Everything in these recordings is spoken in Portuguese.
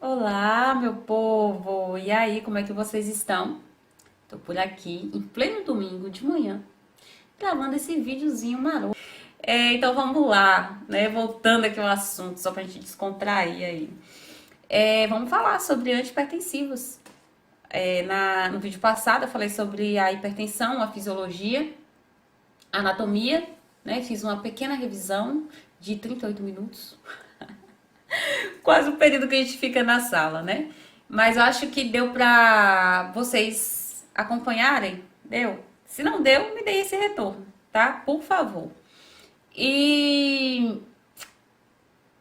Olá, meu povo! E aí, como é que vocês estão? Tô por aqui, em pleno domingo de manhã, gravando esse videozinho maroto. Então vamos lá, né? Voltando aqui ao assunto, só pra gente descontrair aí. Vamos falar sobre antipertensivos. No vídeo passado eu falei sobre a hipertensão, a fisiologia, a anatomia, né? Fiz uma pequena revisão de 38 minutos. Quase o período que a gente fica na sala, né? Mas eu acho que deu pra vocês acompanharem. Deu? Se não deu, me dê esse retorno, tá? Por favor. E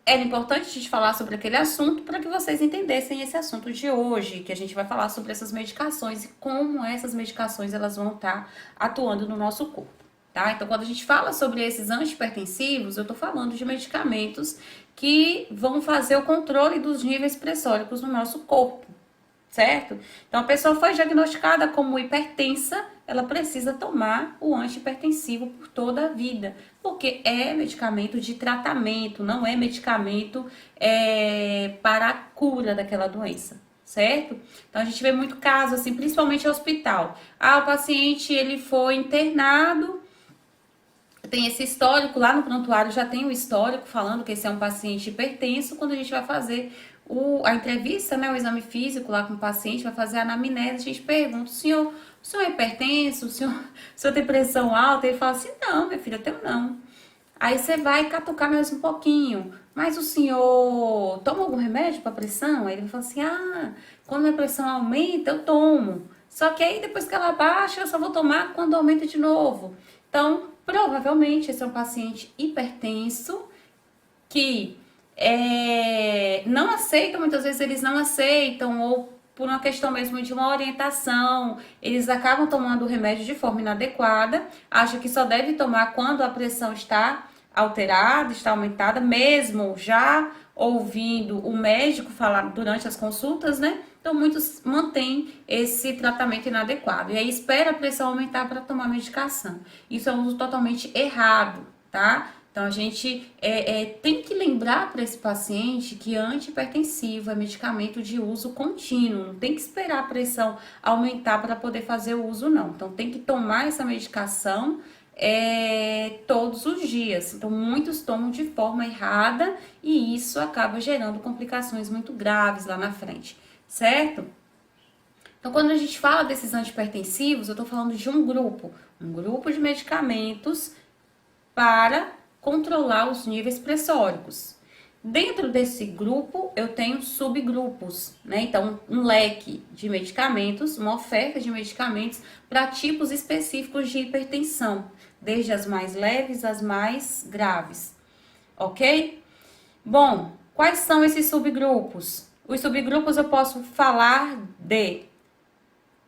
era importante a gente falar sobre aquele assunto para que vocês entendessem esse assunto de hoje, que a gente vai falar sobre essas medicações e como essas medicações elas vão estar atuando no nosso corpo. Tá? Então, quando a gente fala sobre esses antipertensivos, eu estou falando de medicamentos que vão fazer o controle dos níveis pressóricos no nosso corpo, certo? Então, a pessoa foi diagnosticada como hipertensa, ela precisa tomar o antihipertensivo por toda a vida, porque é medicamento de tratamento, não é medicamento para a cura daquela doença, certo? Então, a gente vê muito caso, assim, principalmente no hospital. O paciente, ele foi internado, tem esse histórico lá no prontuário, já tem o histórico falando que esse é um paciente hipertenso. Quando a gente vai fazer a entrevista, né, o exame físico lá com o paciente, vai fazer a anamnese, a gente pergunta, o senhor é hipertenso? O senhor tem pressão alta? Ele fala assim, não, minha filha, eu tenho não. Aí você vai catucar mais um pouquinho. Mas o senhor toma algum remédio para pressão? Aí ele fala assim, quando a minha pressão aumenta, eu tomo. Só que aí depois que ela baixa, eu só vou tomar quando aumenta de novo. Então, provavelmente esse é um paciente hipertenso que não aceita, muitas vezes eles não aceitam, ou por uma questão mesmo de uma orientação, eles acabam tomando o remédio de forma inadequada, acham que só deve tomar quando a pressão está alterada, está aumentada, mesmo já ouvindo o médico falar durante as consultas, né? Então, muitos mantêm esse tratamento inadequado. E aí, espera a pressão aumentar para tomar medicação. Isso é um uso totalmente errado, tá? Então, a gente tem que lembrar para esse paciente que antihipertensivo é medicamento de uso contínuo. Não tem que esperar a pressão aumentar para poder fazer o uso, não. Então, tem que tomar essa medicação todos os dias. Então, muitos tomam de forma errada e isso acaba gerando complicações muito graves lá na frente, certo? Então, quando a gente fala desses antihipertensivos, eu estou falando de um grupo de medicamentos para controlar os níveis pressóricos. Dentro desse grupo, eu tenho subgrupos, né? Então, um leque de medicamentos, uma oferta de medicamentos para tipos específicos de hipertensão, desde as mais leves às mais graves, ok? Bom, quais são esses subgrupos? Os subgrupos eu posso falar de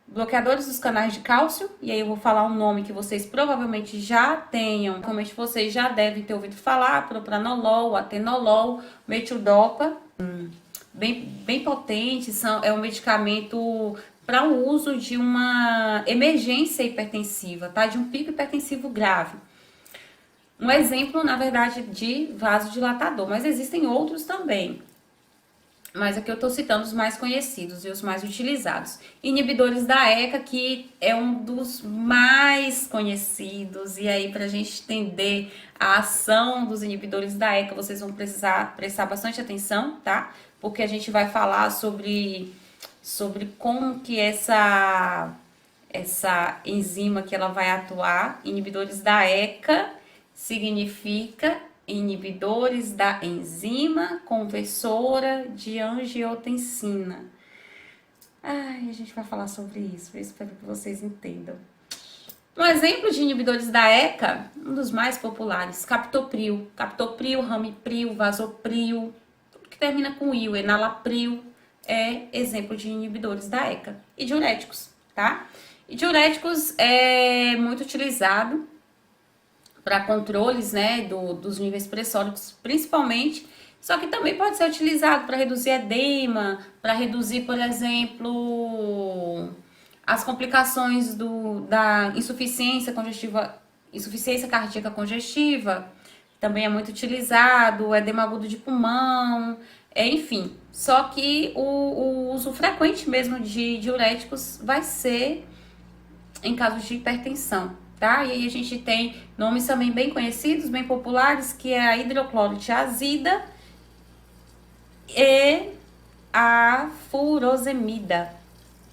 bloqueadores dos canais de cálcio, e aí eu vou falar um nome que vocês provavelmente já tenham, provavelmente vocês já devem ter ouvido falar, propranolol, atenolol, metildopa, bem potente, é um medicamento para o uso de uma emergência hipertensiva, tá? De um pico hipertensivo grave. Um exemplo, na verdade, de vasodilatador, mas existem outros também. Mas aqui eu estou citando os mais conhecidos e os mais utilizados. Inibidores da ECA, que é um dos mais conhecidos. E aí, para a gente entender a ação dos inibidores da ECA, vocês vão precisar prestar bastante atenção, tá? Porque a gente vai falar sobre como que essa enzima que ela vai atuar. Inibidores da ECA significa inibidores da enzima conversora de angiotensina. A gente vai falar sobre isso, eu espero que vocês entendam. Um exemplo de inibidores da ECA, um dos mais populares, captopril, ramipril, vasopril, tudo que termina com il, enalapril, é exemplo de inibidores da ECA. E diuréticos, tá? E diuréticos é muito utilizado para controles, né, dos níveis pressóricos, principalmente, só que também pode ser utilizado para reduzir edema, para reduzir, por exemplo, as complicações da insuficiência congestiva, insuficiência cardíaca congestiva, também é muito utilizado, o edema agudo de pulmão, Enfim, só que o uso frequente mesmo de diuréticos vai ser em casos de hipertensão, tá? E aí a gente tem nomes também bem conhecidos, bem populares, que é a hidroclorotiazida e a furosemida,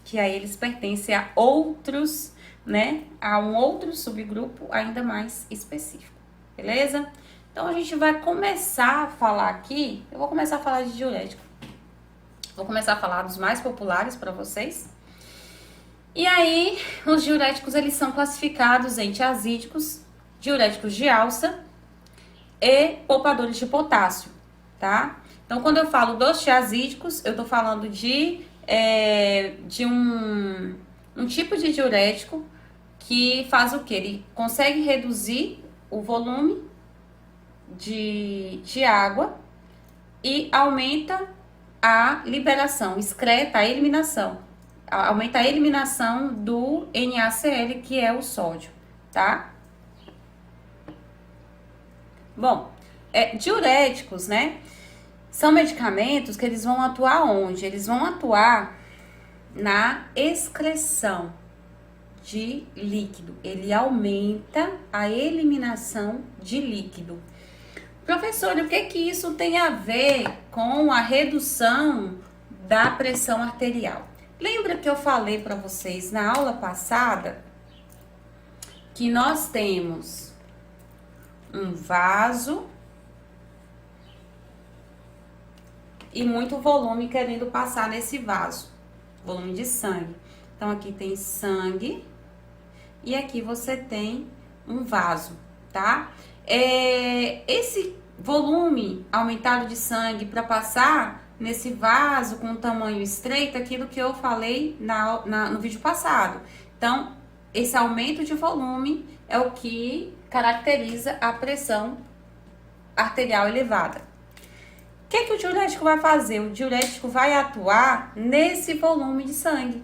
que aí eles pertencem a outros, né? A um outro subgrupo ainda mais específico, beleza? Então a gente vai começar a falar aqui, eu vou começar a falar de diurético. Vou começar a falar dos mais populares para vocês. E aí, os diuréticos, eles são classificados em tiazídicos, diuréticos de alça e poupadores de potássio, tá? Então, quando eu falo dos tiazídicos, eu tô falando de um tipo de diurético que faz o quê? Ele consegue reduzir o volume de água e aumenta a liberação, excreta a eliminação. Aumenta a eliminação do NaCl, que é o sódio, tá? Bom, diuréticos, né? São medicamentos que eles vão atuar onde? Eles vão atuar na excreção de líquido. Ele aumenta a eliminação de líquido. Professor, o que que isso tem a ver com a redução da pressão arterial? Lembra que eu falei para vocês na aula passada que nós temos um vaso e muito volume querendo passar nesse vaso, volume de sangue. Então aqui tem sangue e aqui você tem um vaso, tá? Esse volume aumentado de sangue para passar nesse vaso com tamanho estreito, aquilo que eu falei no vídeo passado. Então, esse aumento de volume é o que caracteriza a pressão arterial elevada. O que o diurético vai fazer? O diurético vai atuar nesse volume de sangue.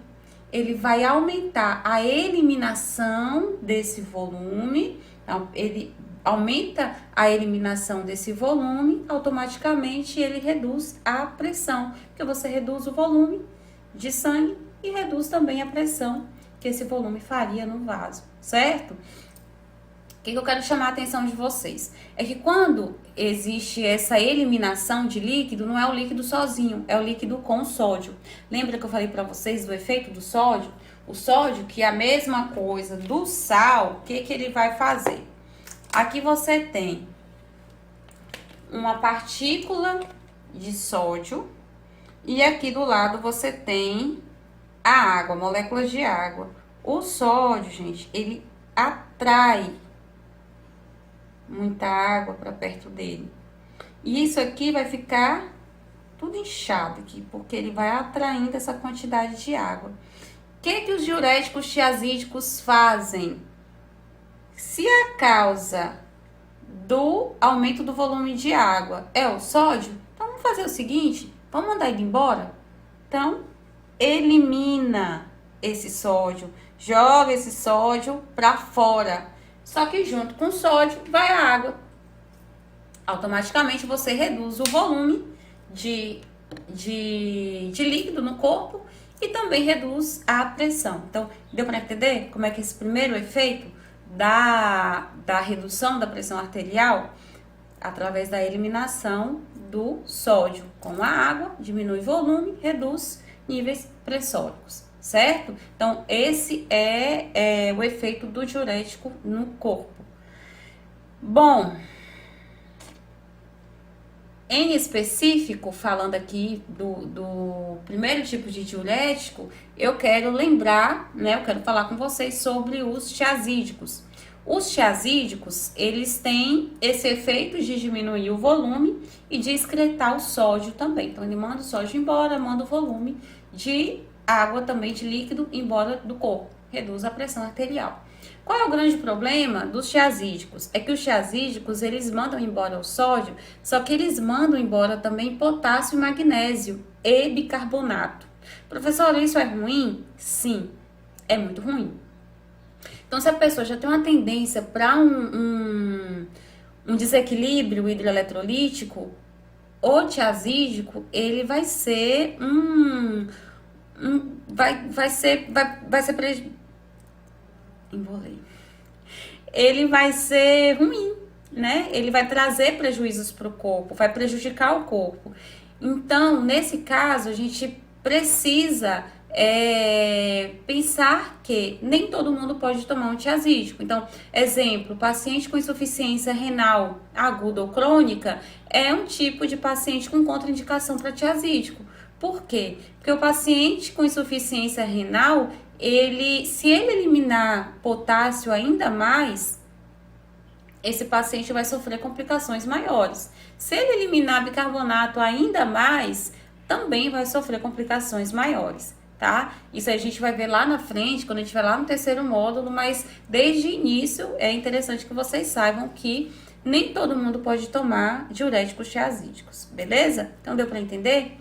Ele vai aumentar a eliminação desse volume, então, ele aumenta a eliminação desse volume, automaticamente ele reduz a pressão, porque você reduz o volume de sangue e reduz também a pressão que esse volume faria no vaso, certo? O que eu quero chamar a atenção de vocês? É que quando existe essa eliminação de líquido, não é o líquido sozinho, é o líquido com sódio. Lembra que eu falei para vocês do efeito do sódio? O sódio, que é a mesma coisa do sal, o que ele vai fazer? Aqui você tem uma partícula de sódio e aqui do lado você tem a água, moléculas de água. O sódio, gente, ele atrai muita água para perto dele. E isso aqui vai ficar tudo inchado aqui, porque ele vai atraindo essa quantidade de água. O que os diuréticos tiazídicos fazem? Se a causa do aumento do volume de água é o sódio, então vamos fazer o seguinte, vamos mandar ele embora? Então, elimina esse sódio, joga esse sódio para fora. Só que junto com o sódio vai a água. Automaticamente você reduz o volume de líquido no corpo e também reduz a pressão. Então, deu para entender como é que esse primeiro efeito da redução da pressão arterial? Através da eliminação do sódio com a água, diminui o volume, reduz níveis pressóricos, certo? Então, esse é o efeito do diurético no corpo. Bom, em específico, falando aqui do primeiro tipo de diurético, eu quero lembrar, né, eu quero falar com vocês sobre os tiazídicos. Os tiazídicos, eles têm esse efeito de diminuir o volume e de excretar o sódio também. Então, ele manda o sódio embora, manda o volume de água também, de líquido, embora do corpo. Reduz a pressão arterial. Qual é o grande problema dos tiazídicos? É que os tiazídicos, eles mandam embora o sódio, só que eles mandam embora também potássio e magnésio e bicarbonato. Professor, isso é ruim? Sim, é muito ruim. Então, se a pessoa já tem uma tendência para um desequilíbrio hidroeletrolítico, o tiazídico, ele vai ser embolei. Ele vai ser ruim, né? Ele vai trazer prejuízos para o corpo, vai prejudicar o corpo. Então, nesse caso, a gente precisa pensar que nem todo mundo pode tomar um tiazídico. Então, exemplo, paciente com insuficiência renal aguda ou crônica é um tipo de paciente com contraindicação para tiazídico. Por quê? Porque o paciente com insuficiência renal, se ele eliminar potássio ainda mais, esse paciente vai sofrer complicações maiores. Se ele eliminar bicarbonato ainda mais, também vai sofrer complicações maiores, tá? Isso a gente vai ver lá na frente, quando a gente vai lá no terceiro módulo, mas desde o início é interessante que vocês saibam que nem todo mundo pode tomar diuréticos tiazídicos, beleza? Então deu para entender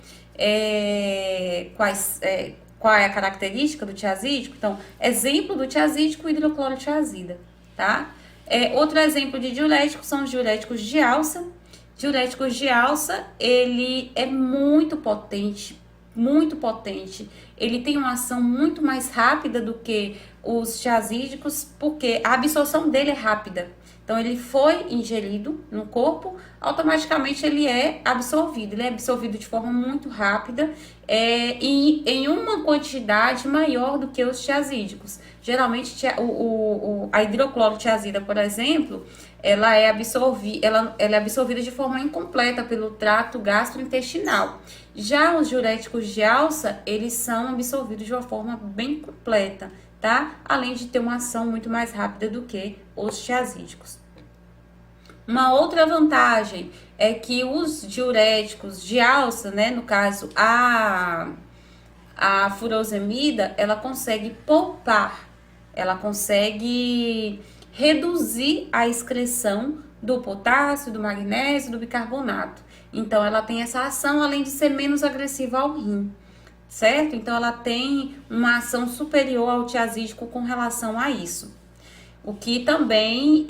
qual é a característica do tiazídico? Então, exemplo do tiazídico, hidroclorotiazida, tá? Outro exemplo de diurético são os diuréticos de alça. Diuréticos de alça, ele é muito potente, muito potente. Ele tem uma ação muito mais rápida do que os tiazídicos, porque a absorção dele é rápida. Então, ele foi ingerido no corpo, automaticamente ele é absorvido. Ele é absorvido de forma muito rápida e em uma quantidade maior do que os tiazídicos. Geralmente, a hidroclorotiazida, por exemplo, ela é absorvida de forma incompleta pelo trato gastrointestinal. Já os diuréticos de alça, eles são absorvidos de uma forma bem completa, tá? Além de ter uma ação muito mais rápida do que os tiazídicos. Uma outra vantagem é que os diuréticos de alça, né, no caso a furosemida, ela consegue poupar, ela consegue reduzir a excreção do potássio, do magnésio, do bicarbonato. Então, ela tem essa ação, além de ser menos agressiva ao rim, certo? Então, ela tem uma ação superior ao tiazídico com relação a isso. O que também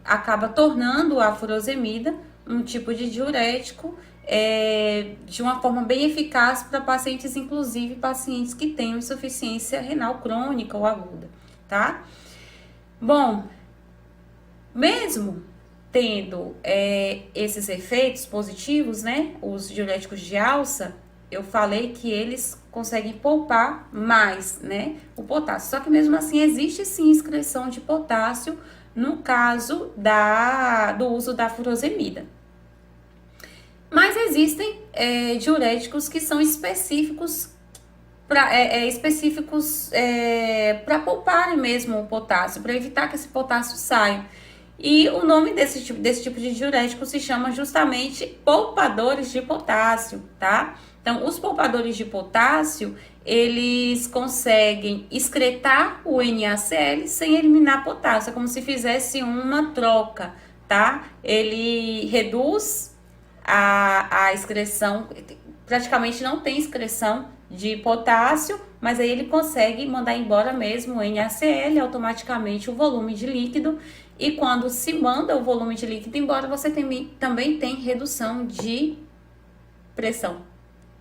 acaba tornando a furosemida um tipo de diurético de uma forma bem eficaz para pacientes, inclusive pacientes que tenham insuficiência renal crônica ou aguda, tá? Bom, mesmo tendo esses efeitos positivos, né, os diuréticos de alça, eu falei que eles conseguem poupar mais, né, o potássio. Só que mesmo assim existe sim excreção de potássio no caso do uso da furosemida. Mas existem diuréticos que são específicos para pouparem mesmo o potássio, para evitar que esse potássio saia. E o nome desse tipo de diurético se chama justamente poupadores de potássio, tá? Então, os poupadores de potássio, eles conseguem excretar o NaCl sem eliminar potássio, é como se fizesse uma troca, tá? Ele reduz a excreção, praticamente não tem excreção de potássio, mas aí ele consegue mandar embora mesmo o NaCl, automaticamente o volume de líquido, e quando se manda o volume de líquido embora, você também tem redução de pressão,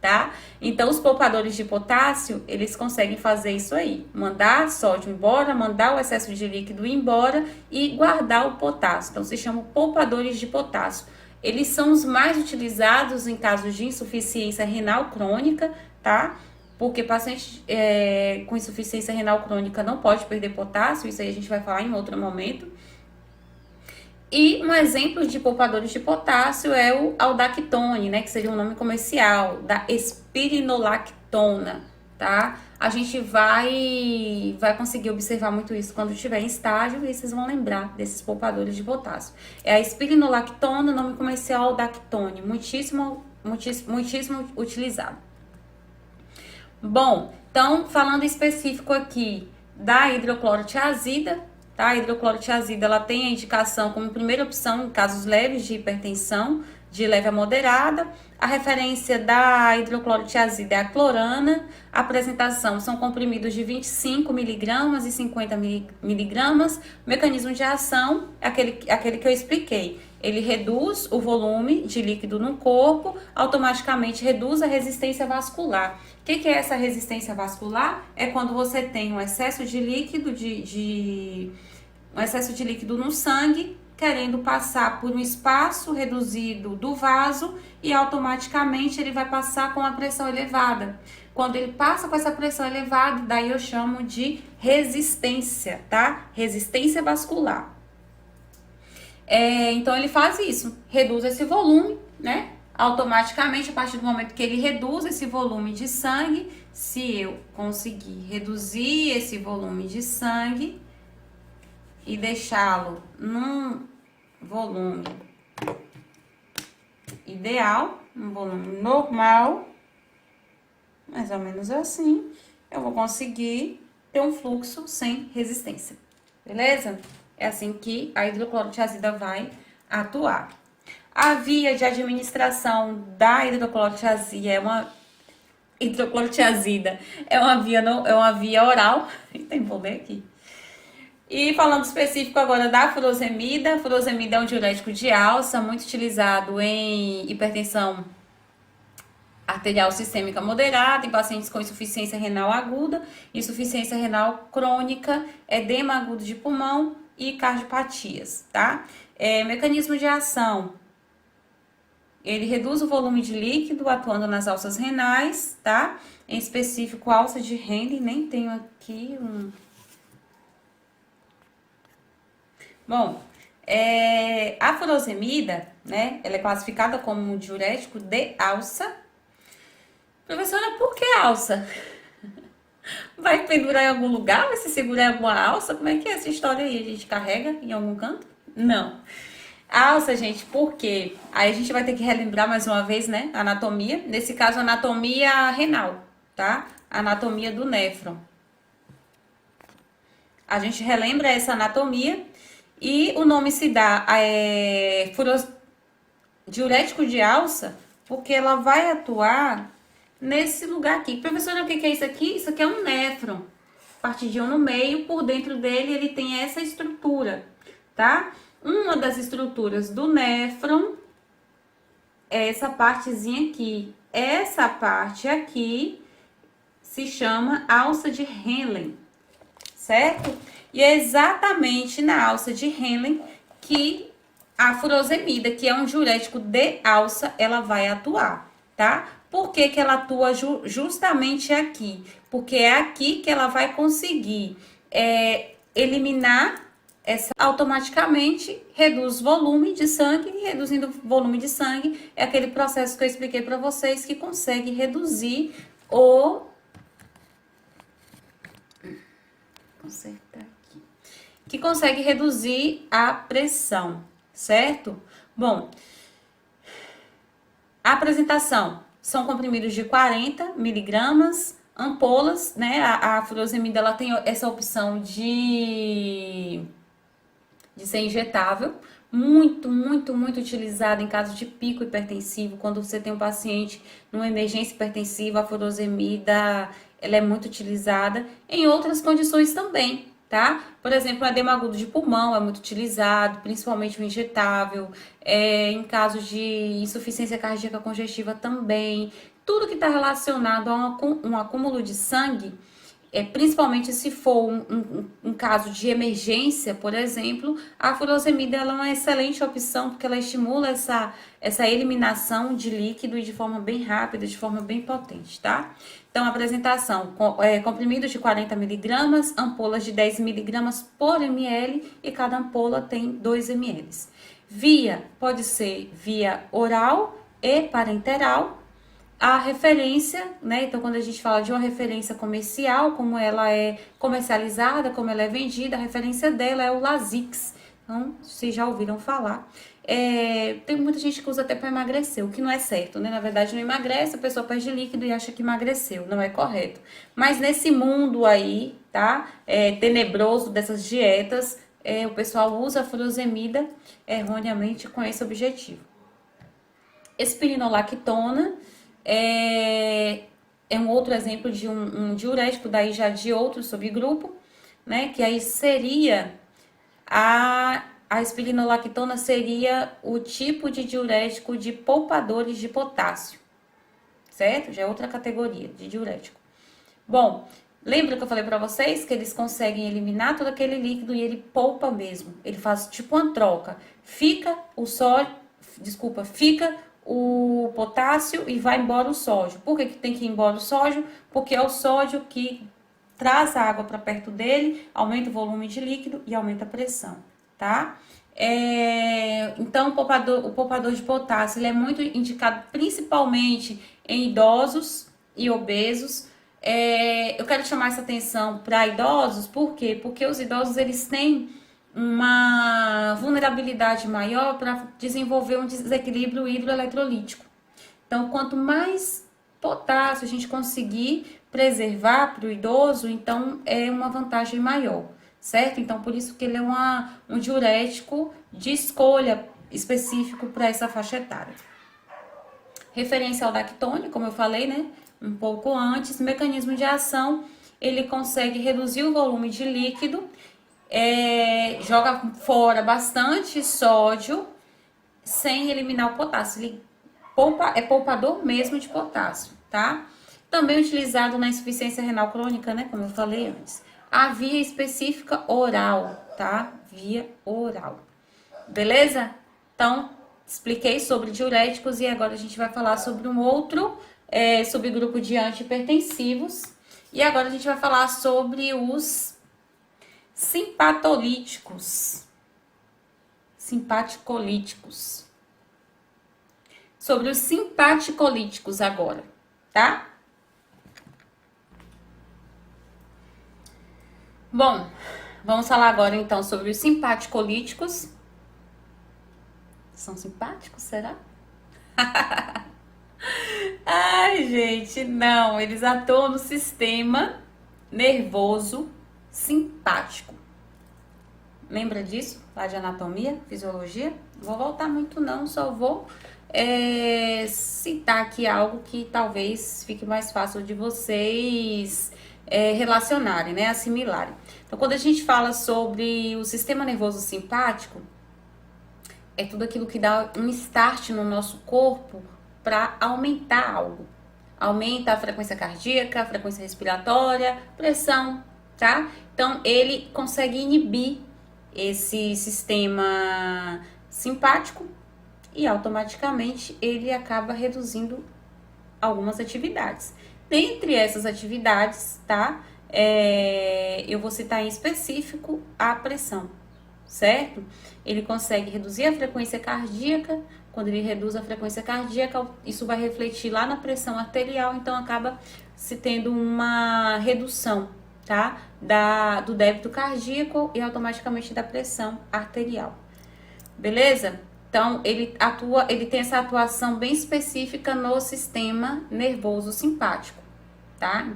tá? Então, os poupadores de potássio, eles conseguem fazer isso aí, mandar sódio embora, mandar o excesso de líquido embora e guardar o potássio. Então, se chamam poupadores de potássio. Eles são os mais utilizados em casos de insuficiência renal crônica, tá? Porque paciente com insuficiência renal crônica não pode perder potássio, isso aí a gente vai falar em outro momento. E um exemplo de poupadores de potássio é o aldactone, né, que seria um nome comercial, da espironolactona, tá? A gente vai conseguir observar muito isso quando estiver em estágio e vocês vão lembrar desses poupadores de potássio. É a espironolactona, nome comercial aldactone, muitíssimo utilizado. Bom, então falando específico aqui da hidroclorotiazida, tá? A hidroclorotiazida, ela tem a indicação como primeira opção em casos leves de hipertensão, de leve a moderada. A referência da hidroclorotiazida é a clorana. A apresentação são comprimidos de 25 miligramas e 50 miligramas. O mecanismo de ação é aquele que eu expliquei. Ele reduz o volume de líquido no corpo, automaticamente reduz a resistência vascular. O que é essa resistência vascular? É quando você tem um excesso de líquido, um excesso de líquido no sangue, querendo passar por um espaço reduzido do vaso e automaticamente ele vai passar com a pressão elevada. Quando ele passa com essa pressão elevada, daí eu chamo de resistência, tá? Resistência vascular. Então ele faz isso, reduz esse volume, né? Automaticamente, a partir do momento que ele reduz esse volume de sangue, se eu conseguir reduzir esse volume de sangue e deixá-lo num volume ideal, um volume normal, mais ou menos assim, eu vou conseguir ter um fluxo sem resistência, beleza? É assim que a hidroclorotiazida vai atuar. A via de administração da hidroclorotiazida é uma via oral. Tem vou ler aqui. E falando específico agora da furosemida, a furosemida é um diurético de alça, muito utilizado em hipertensão arterial sistêmica moderada, em pacientes com insuficiência renal aguda, insuficiência renal crônica, edema agudo de pulmão e cardiopatias, tá? Mecanismo de ação. Ele reduz o volume de líquido atuando nas alças renais, tá? Em específico, a alça de Henle, nem tenho aqui um... Bom, a furosemida, né, ela é classificada como um diurético de alça. Professora, por que alça? Vai pendurar em algum lugar? Vai se segurar em alguma alça? Como é que é essa história aí? A gente carrega em algum canto? Não. Alça, gente, por quê? Aí a gente vai ter que relembrar mais uma vez, né? Anatomia. Nesse caso, anatomia renal, tá? Anatomia do néfron. A gente relembra essa anatomia e o nome se dá diurético de alça porque ela vai atuar nesse lugar aqui. Professora, o que é isso aqui? Isso aqui é um néfron. Partidinho no meio, por dentro dele ele tem essa estrutura, tá? Uma das estruturas do néfron é essa partezinha aqui. Essa parte aqui se chama alça de Henle, certo? E é exatamente na alça de Henle que a furosemida, que é um diurético de alça, ela vai atuar, tá? Por que que ela atua justamente aqui? Porque é aqui que ela vai conseguir eliminar automaticamente reduz volume de sangue, e reduzindo o volume de sangue é aquele processo que eu expliquei para vocês que consegue reduzir que consegue reduzir a pressão, certo? Bom, a apresentação são comprimidos de 40 miligramas, ampolas, né? A furosemida ela tem essa opção de ser injetável, muito utilizada em caso de pico hipertensivo, quando você tem um paciente numa emergência hipertensiva, a furosemida, ela é muito utilizada em outras condições também, tá? Por exemplo, o edema agudo de pulmão é muito utilizado, principalmente o injetável, em caso de insuficiência cardíaca congestiva também, tudo que está relacionado a um acúmulo de sangue, principalmente se for um caso de emergência, por exemplo, a furosemida ela é uma excelente opção, porque ela estimula essa eliminação de líquido e de forma bem rápida, de forma bem potente, tá? Então, a apresentação, comprimidos de 40 miligramas, ampolas de 10 miligramas por ml, e cada ampola tem 2 ml. Via, pode ser via oral e parenteral. A referência, né? Então, quando a gente fala de uma referência comercial, como ela é comercializada, como ela é vendida, a referência dela é o Lasix. Então, vocês já ouviram falar. Tem muita gente que usa até para emagrecer, o que não é certo, né? Na verdade, não emagrece, a pessoa perde líquido e acha que emagreceu. Não é correto. Mas nesse mundo aí, tá? Tenebroso dessas dietas, o pessoal usa a furosemida erroneamente com esse objetivo. Espironolactona é um outro exemplo de um diurético, daí já de outro subgrupo, né? Que aí seria a a espironolactona seria o tipo de diurético de poupadores de potássio, certo? Já é outra categoria de diurético. Bom, lembra que eu falei para vocês que eles conseguem eliminar todo aquele líquido e ele poupa mesmo. Ele faz tipo uma troca. Fica o sódio, desculpa, fica o potássio e vai embora o sódio. Por que tem que ir embora o sódio? Porque é o sódio que traz a água para perto dele, aumenta o volume de líquido e aumenta a pressão, tá? Então, o poupador de potássio ele é muito indicado principalmente em idosos e obesos. Eu quero chamar essa atenção para idosos, por quê? Porque os idosos eles têm uma vulnerabilidade maior para desenvolver um desequilíbrio hidroeletrolítico. Então, quanto mais potássio a gente conseguir preservar para o idoso, então é uma vantagem maior, certo? Então, por isso que ele é um diurético de escolha específico para essa faixa etária. Referência ao Dactone, como eu falei, né? Um pouco antes, mecanismo de ação, ele consegue reduzir o volume de líquido, joga fora bastante sódio, sem eliminar o potássio. Ele é poupador mesmo de potássio, tá? Também utilizado na insuficiência renal crônica, né? Como eu falei antes. A via específica oral, tá? Via oral. Beleza? Então, expliquei sobre diuréticos e agora a gente vai falar sobre um outro subgrupo de antihipertensivos. E agora a gente vai falar sobre os simpatolíticos. Simpaticolíticos. Sobre os simpaticolíticos agora, tá? Bom, vamos falar agora então sobre os simpaticolíticos. São simpáticos, será? Ai, gente, não. Eles atuam no sistema nervoso simpático. Lembra disso? Lá de anatomia, fisiologia? Não vou voltar muito não, só vou citar aqui algo que talvez fique mais fácil de vocês relacionarem, né? Assimilarem. Então, quando a gente fala sobre o sistema nervoso simpático, é tudo aquilo que dá um start no nosso corpo para aumentar algo. Aumenta a frequência cardíaca, a frequência respiratória, pressão, tá? Então, ele consegue inibir esse sistema simpático e automaticamente ele acaba reduzindo algumas atividades. Dentre essas atividades, tá? Eu vou citar em específico a pressão, certo? Ele consegue reduzir a frequência cardíaca. Quando ele reduz a frequência cardíaca, isso vai refletir lá na pressão arterial, então acaba se tendo uma redução, tá? Do débito cardíaco e automaticamente da pressão arterial. Beleza? Então, ele tem essa atuação bem específica no sistema nervoso simpático, tá?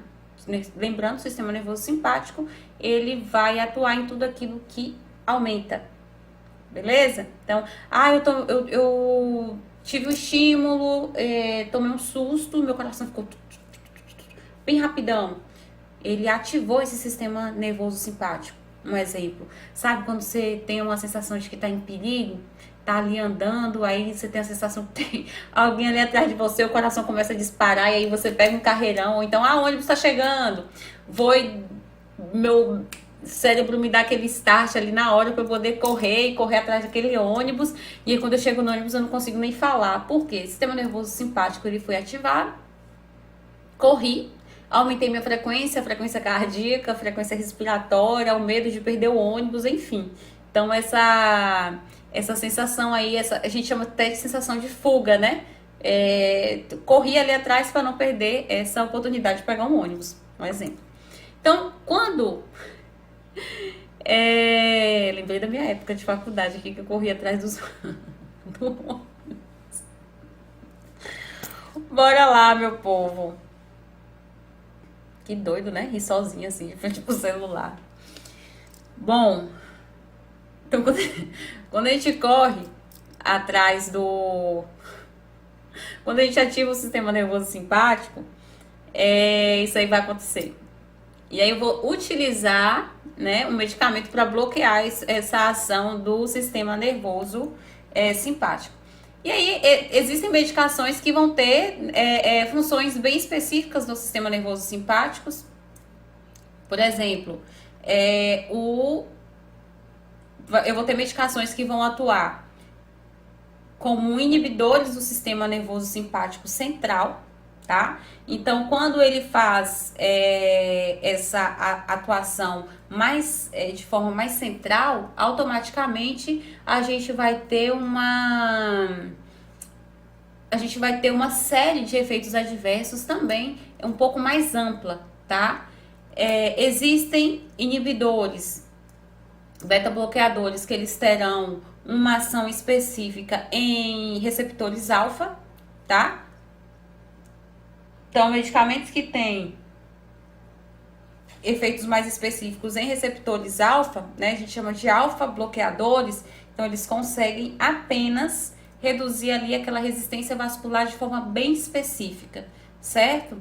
Lembrando, o sistema nervoso simpático, ele vai atuar em tudo aquilo que aumenta. Beleza? Então, eu tive um estímulo, tomei um susto, meu coração ficou bem rapidão. Ele ativou esse sistema nervoso simpático. Um exemplo. Sabe quando você tem uma sensação de que tá em perigo? Tá ali andando, aí você tem a sensação que tem alguém ali atrás de você, o coração começa a disparar, e aí você pega um carreirão, ou então, o ônibus tá chegando. Meu cérebro me dá aquele start ali na hora para eu poder correr atrás daquele ônibus. E aí, quando eu chego no ônibus, eu não consigo nem falar. Por quê? O sistema nervoso simpático ele foi ativado. Corri, aumentei minha frequência, a frequência cardíaca, a frequência respiratória, o medo de perder o ônibus, enfim. Então, essa sensação aí, a gente chama até de sensação de fuga, né? Corri ali atrás para não perder essa oportunidade de pegar um ônibus, um exemplo. Então, quando lembrei da minha época de faculdade aqui, que eu corria atrás dos do ônibus. Bora lá, meu povo. Que doido, né? Rir sozinha assim, de frente pro celular. Bom, então quando a gente corre atrás quando a gente ativa o sistema nervoso simpático, isso aí vai acontecer. E aí eu vou utilizar, né, um medicamento para bloquear essa ação do sistema nervoso simpático. E aí existem medicações que vão ter funções bem específicas no sistema nervoso simpático. Por exemplo, eu vou ter medicações que vão atuar como inibidores do sistema nervoso simpático central, tá? Então, quando ele faz essa atuação de forma mais central, automaticamente a gente vai ter uma série de efeitos adversos também um pouco mais ampla, tá? Existem inibidores, beta-bloqueadores, que eles terão uma ação específica em receptores alfa, tá? Então, medicamentos que têm efeitos mais específicos em receptores alfa, né? A gente chama de alfa-bloqueadores. Então, eles conseguem apenas reduzir ali aquela resistência vascular de forma bem específica, certo?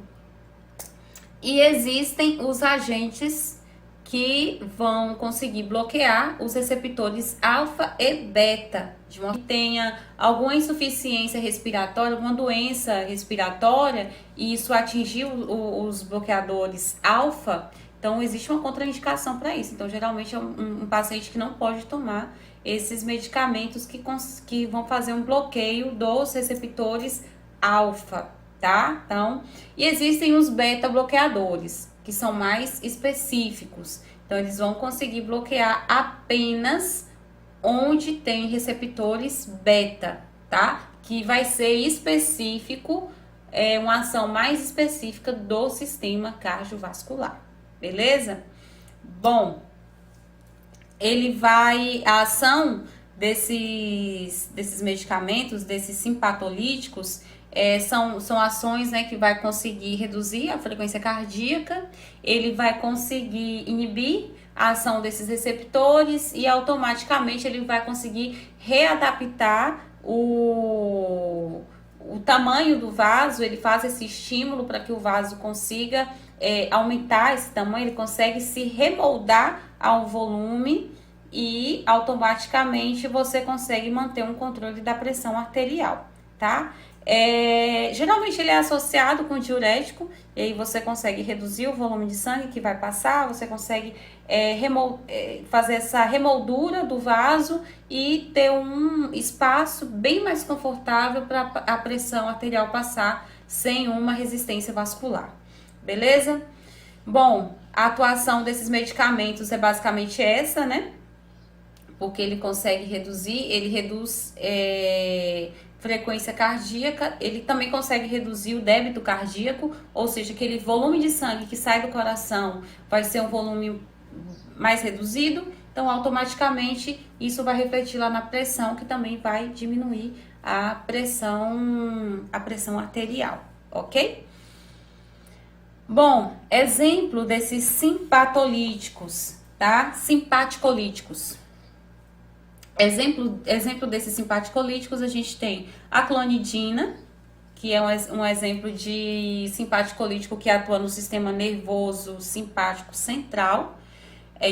E existem os agentes que vão conseguir bloquear os receptores alfa e beta, de modo que tenha alguma insuficiência respiratória, alguma doença respiratória, e isso atingir os bloqueadores alfa, então existe uma contraindicação para isso. Então, geralmente é um paciente que não pode tomar esses medicamentos que vão fazer um bloqueio dos receptores alfa, tá? Então, e existem os beta bloqueadores, que são mais específicos. Então, eles vão conseguir bloquear apenas onde tem receptores beta, tá? Que vai ser específico, uma ação mais específica do sistema cardiovascular, beleza? Bom, a ação desses medicamentos, desses simpatolíticos, são ações, né, que vai conseguir reduzir a frequência cardíaca, ele vai conseguir inibir a ação desses receptores e automaticamente ele vai conseguir readaptar o tamanho do vaso. Ele faz esse estímulo para que o vaso consiga aumentar esse tamanho, ele consegue se remoldar ao volume e automaticamente você consegue manter um controle da pressão arterial, tá? Geralmente ele é associado com diurético, e aí você consegue reduzir o volume de sangue que vai passar, você consegue fazer essa remoldura do vaso e ter um espaço bem mais confortável para a pressão arterial passar sem uma resistência vascular, beleza? Bom, a atuação desses medicamentos é basicamente essa, né? Porque ele consegue ele reduz frequência cardíaca, ele também consegue reduzir o débito cardíaco, ou seja, aquele volume de sangue que sai do coração vai ser um volume mais reduzido, então automaticamente isso vai refletir lá na pressão, que também vai diminuir a pressão arterial, ok? Bom, exemplo desses simpatolíticos, tá? Simpaticolíticos. Exemplo desses simpaticolíticos, a gente tem a clonidina, que é um exemplo de simpaticolítico que atua no sistema nervoso simpático central,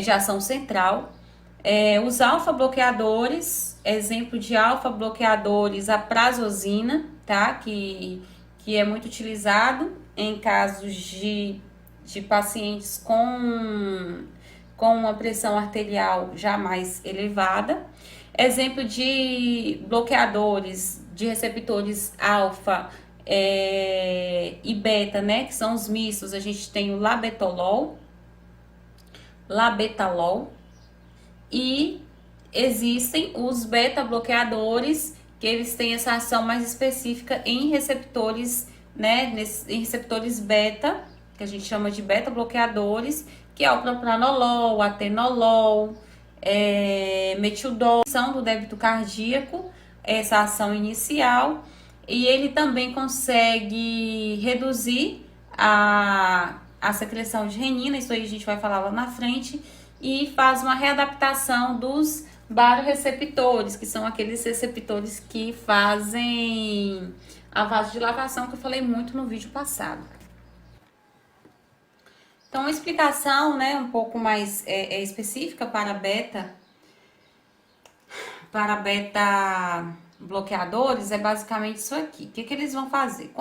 de ação central. Os alfa-bloqueadores, exemplo de alfa-bloqueadores, a prazosina, tá? Que é muito utilizado em casos de pacientes com uma pressão arterial já mais elevada. Exemplo de bloqueadores de receptores alfa e beta, né? Que são os mistos. A gente tem o labetalol, e existem os beta bloqueadores, que eles têm essa ação mais específica em receptores, né? Em receptores beta, que a gente chama de beta bloqueadores, que é o propranolol, o atenolol, metildol, são do débito cardíaco, essa ação inicial, e ele também consegue reduzir a secreção de renina, isso aí a gente vai falar lá na frente, e faz uma readaptação dos baroreceptores, que são aqueles receptores que fazem a vasodilatação, que eu falei muito no vídeo passado. Então, uma explicação, né, um pouco mais específica para beta bloqueadores é basicamente isso aqui. O que que eles vão fazer?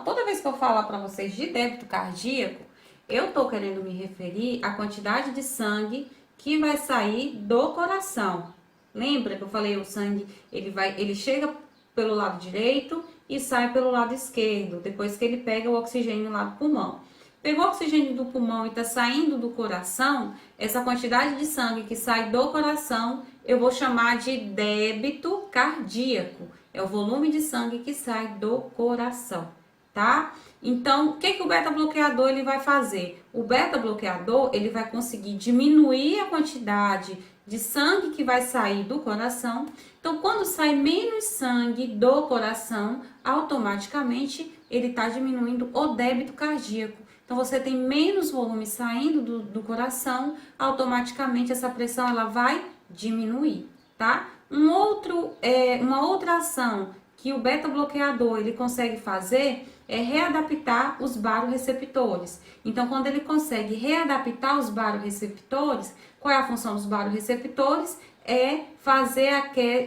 Toda vez que eu falar para vocês de débito cardíaco, eu tô querendo me referir à quantidade de sangue que vai sair do coração. Lembra que eu falei o sangue, ele chega pelo lado direito e sai pelo lado esquerdo, depois que ele pega o oxigênio lá do pulmão. Pegou o oxigênio do pulmão e está saindo do coração, essa quantidade de sangue que sai do coração, eu vou chamar de débito cardíaco. É o volume de sangue que sai do coração, tá? Então, o que que o beta-bloqueador ele vai fazer? O beta-bloqueador, ele vai conseguir diminuir a quantidade de sangue que vai sair do coração. Então, quando sai menos sangue do coração, automaticamente ele está diminuindo o débito cardíaco. Então, você tem menos volume saindo do coração, automaticamente essa pressão ela vai diminuir, tá? Uma outra ação que o beta-bloqueador ele consegue fazer é readaptar os baroreceptores. Então, quando ele consegue readaptar os baroreceptores, qual é a função dos baroreceptores? É fazer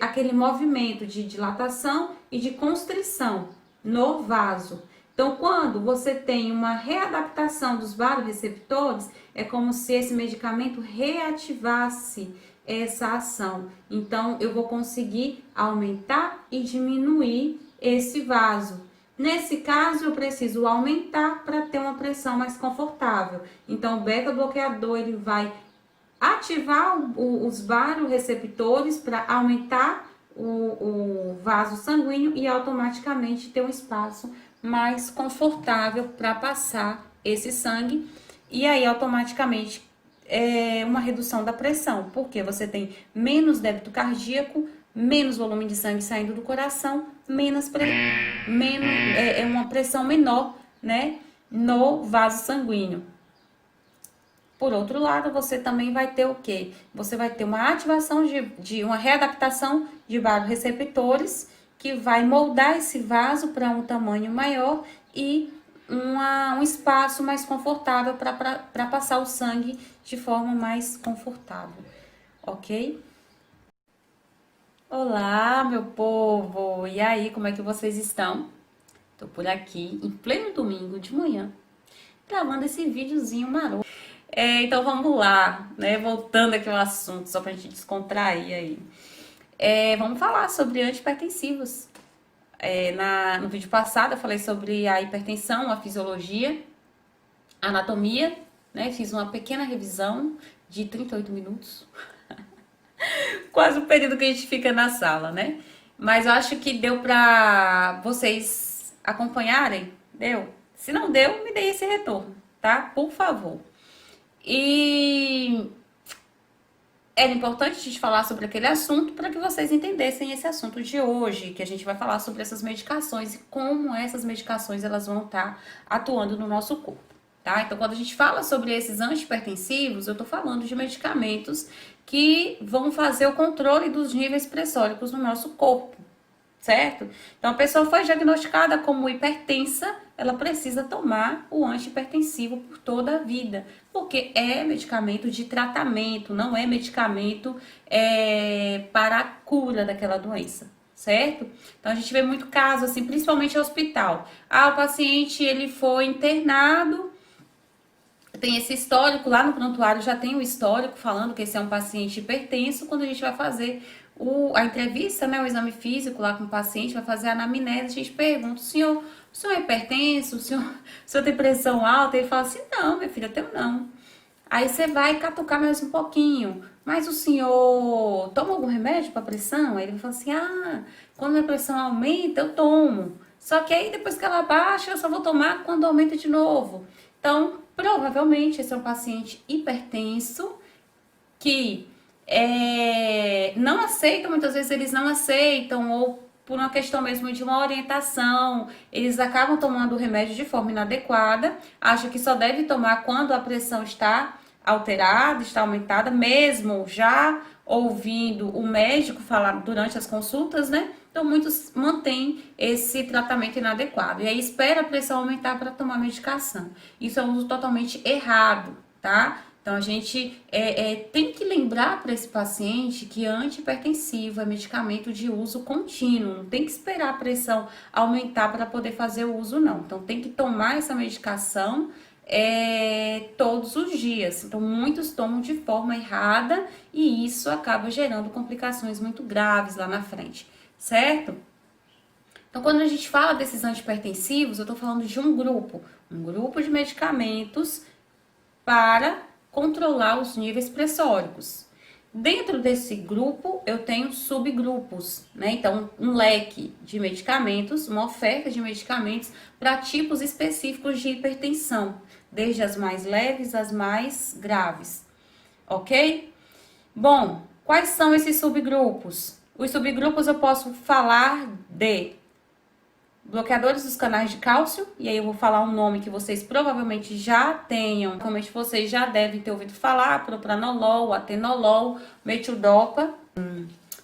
aquele movimento de dilatação e de constrição no vaso. Então, quando você tem uma readaptação dos baroreceptores, é como se esse medicamento reativasse essa ação. Então, eu vou conseguir aumentar e diminuir esse vaso. Nesse caso, eu preciso aumentar para ter uma pressão mais confortável. Então, o beta-bloqueador ele vai ativar os baroreceptores para aumentar o vaso sanguíneo e automaticamente ter um espaço mais confortável para passar esse sangue. E aí, automaticamente, uma redução da pressão, porque você tem menos débito cardíaco, menos volume de sangue saindo do coração, uma pressão menor, né, no vaso sanguíneo. Por outro lado, você também vai ter o quê? Você vai ter uma ativação de uma readaptação de baroreceptores que vai moldar esse vaso para um tamanho maior e um espaço mais confortável para passar o sangue de forma mais confortável, ok? Olá, meu povo! E aí, como é que vocês estão? Tô por aqui, em pleno domingo de manhã, gravando esse videozinho maroto. Então vamos lá, né? Voltando aqui ao assunto, só pra gente descontrair aí. Vamos falar sobre antihipertensivos. No vídeo passado eu falei sobre a hipertensão, a fisiologia, a anatomia, né? Fiz uma pequena revisão de 38 minutos. Quase o período que a gente fica na sala, né? Mas eu acho que deu pra vocês acompanharem. Deu? Se não deu, me dê esse retorno, tá? Por favor. E era importante a gente falar sobre aquele assunto para que vocês entendessem esse assunto de hoje, que a gente vai falar sobre essas medicações e como essas medicações elas vão estar atuando no nosso corpo, tá? Então, quando a gente fala sobre esses antihipertensivos, eu tô falando de medicamentos que vão fazer o controle dos níveis pressóricos no nosso corpo, certo? Então, a pessoa foi diagnosticada como hipertensa, ela precisa tomar o antihipertensivo por toda a vida, porque é medicamento de tratamento, não é medicamento para a cura daquela doença, certo? Então, a gente vê muito caso, assim, principalmente em hospital. O paciente, ele foi internado, tem esse histórico lá no prontuário, já tem o histórico falando que esse é um paciente hipertenso. Quando a gente vai fazer a entrevista, né, o exame físico lá com o paciente, vai fazer a anamnese, a gente pergunta, o senhor é hipertenso? O senhor tem pressão alta? Ele fala assim, não, minha filha, eu não. Aí você vai catucar mais um pouquinho, mas o senhor toma algum remédio para pressão? Aí ele fala assim, quando a pressão aumenta, eu tomo. Só que aí depois que ela baixa, eu só vou tomar quando aumenta de novo. Então, provavelmente esse é um paciente hipertenso que não aceita, muitas vezes eles não aceitam, ou por uma questão mesmo de uma orientação, eles acabam tomando o remédio de forma inadequada, acham que só deve tomar quando a pressão está alterada, está aumentada, mesmo já ouvindo o médico falar durante as consultas, né? Então, muitos mantêm esse tratamento inadequado. E aí, espera a pressão aumentar para tomar medicação. Isso é um uso totalmente errado, tá? Então, a gente tem que lembrar para esse paciente que antihipertensivo é medicamento de uso contínuo. Não tem que esperar a pressão aumentar para poder fazer o uso, não. Então, tem que tomar essa medicação todos os dias. Então, muitos tomam de forma errada e isso acaba gerando complicações muito graves lá na frente, certo? Então, quando a gente fala desses antihipertensivos, eu tô falando de um grupo de medicamentos para controlar os níveis pressóricos. Dentro desse grupo, eu tenho subgrupos, né? Então, um leque de medicamentos, uma oferta de medicamentos para tipos específicos de hipertensão, desde as mais leves às mais graves, ok? Bom, quais são esses subgrupos? Os subgrupos eu posso falar de bloqueadores dos canais de cálcio, e aí eu vou falar um nome que vocês provavelmente já tenham, provavelmente vocês já devem ter ouvido falar, propranolol, atenolol, metildopa,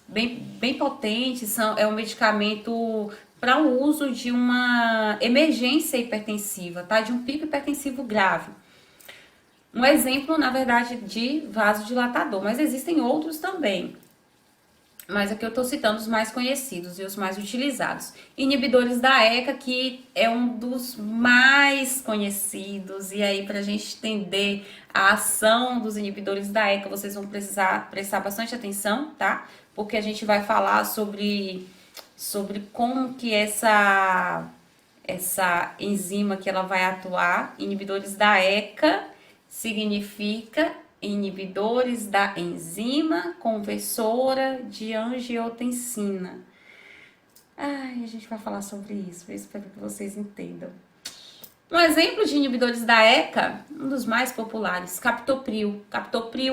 bem potente, é um medicamento para o uso de uma emergência hipertensiva, tá? De um pico hipertensivo grave. Um exemplo, na verdade, de vasodilatador, mas existem outros também. Mas aqui eu tô citando os mais conhecidos e os mais utilizados. Inibidores da ECA, que é um dos mais conhecidos. E aí, pra gente entender a ação dos inibidores da ECA, vocês vão precisar prestar bastante atenção, tá? Porque a gente vai falar sobre como que essa enzima que ela vai atuar. Inibidores da ECA significa inibidores da enzima conversora de angiotensina. Ai, a gente vai falar sobre isso, eu espero que vocês entendam. Um exemplo de inibidores da ECA, um dos mais populares, captopril,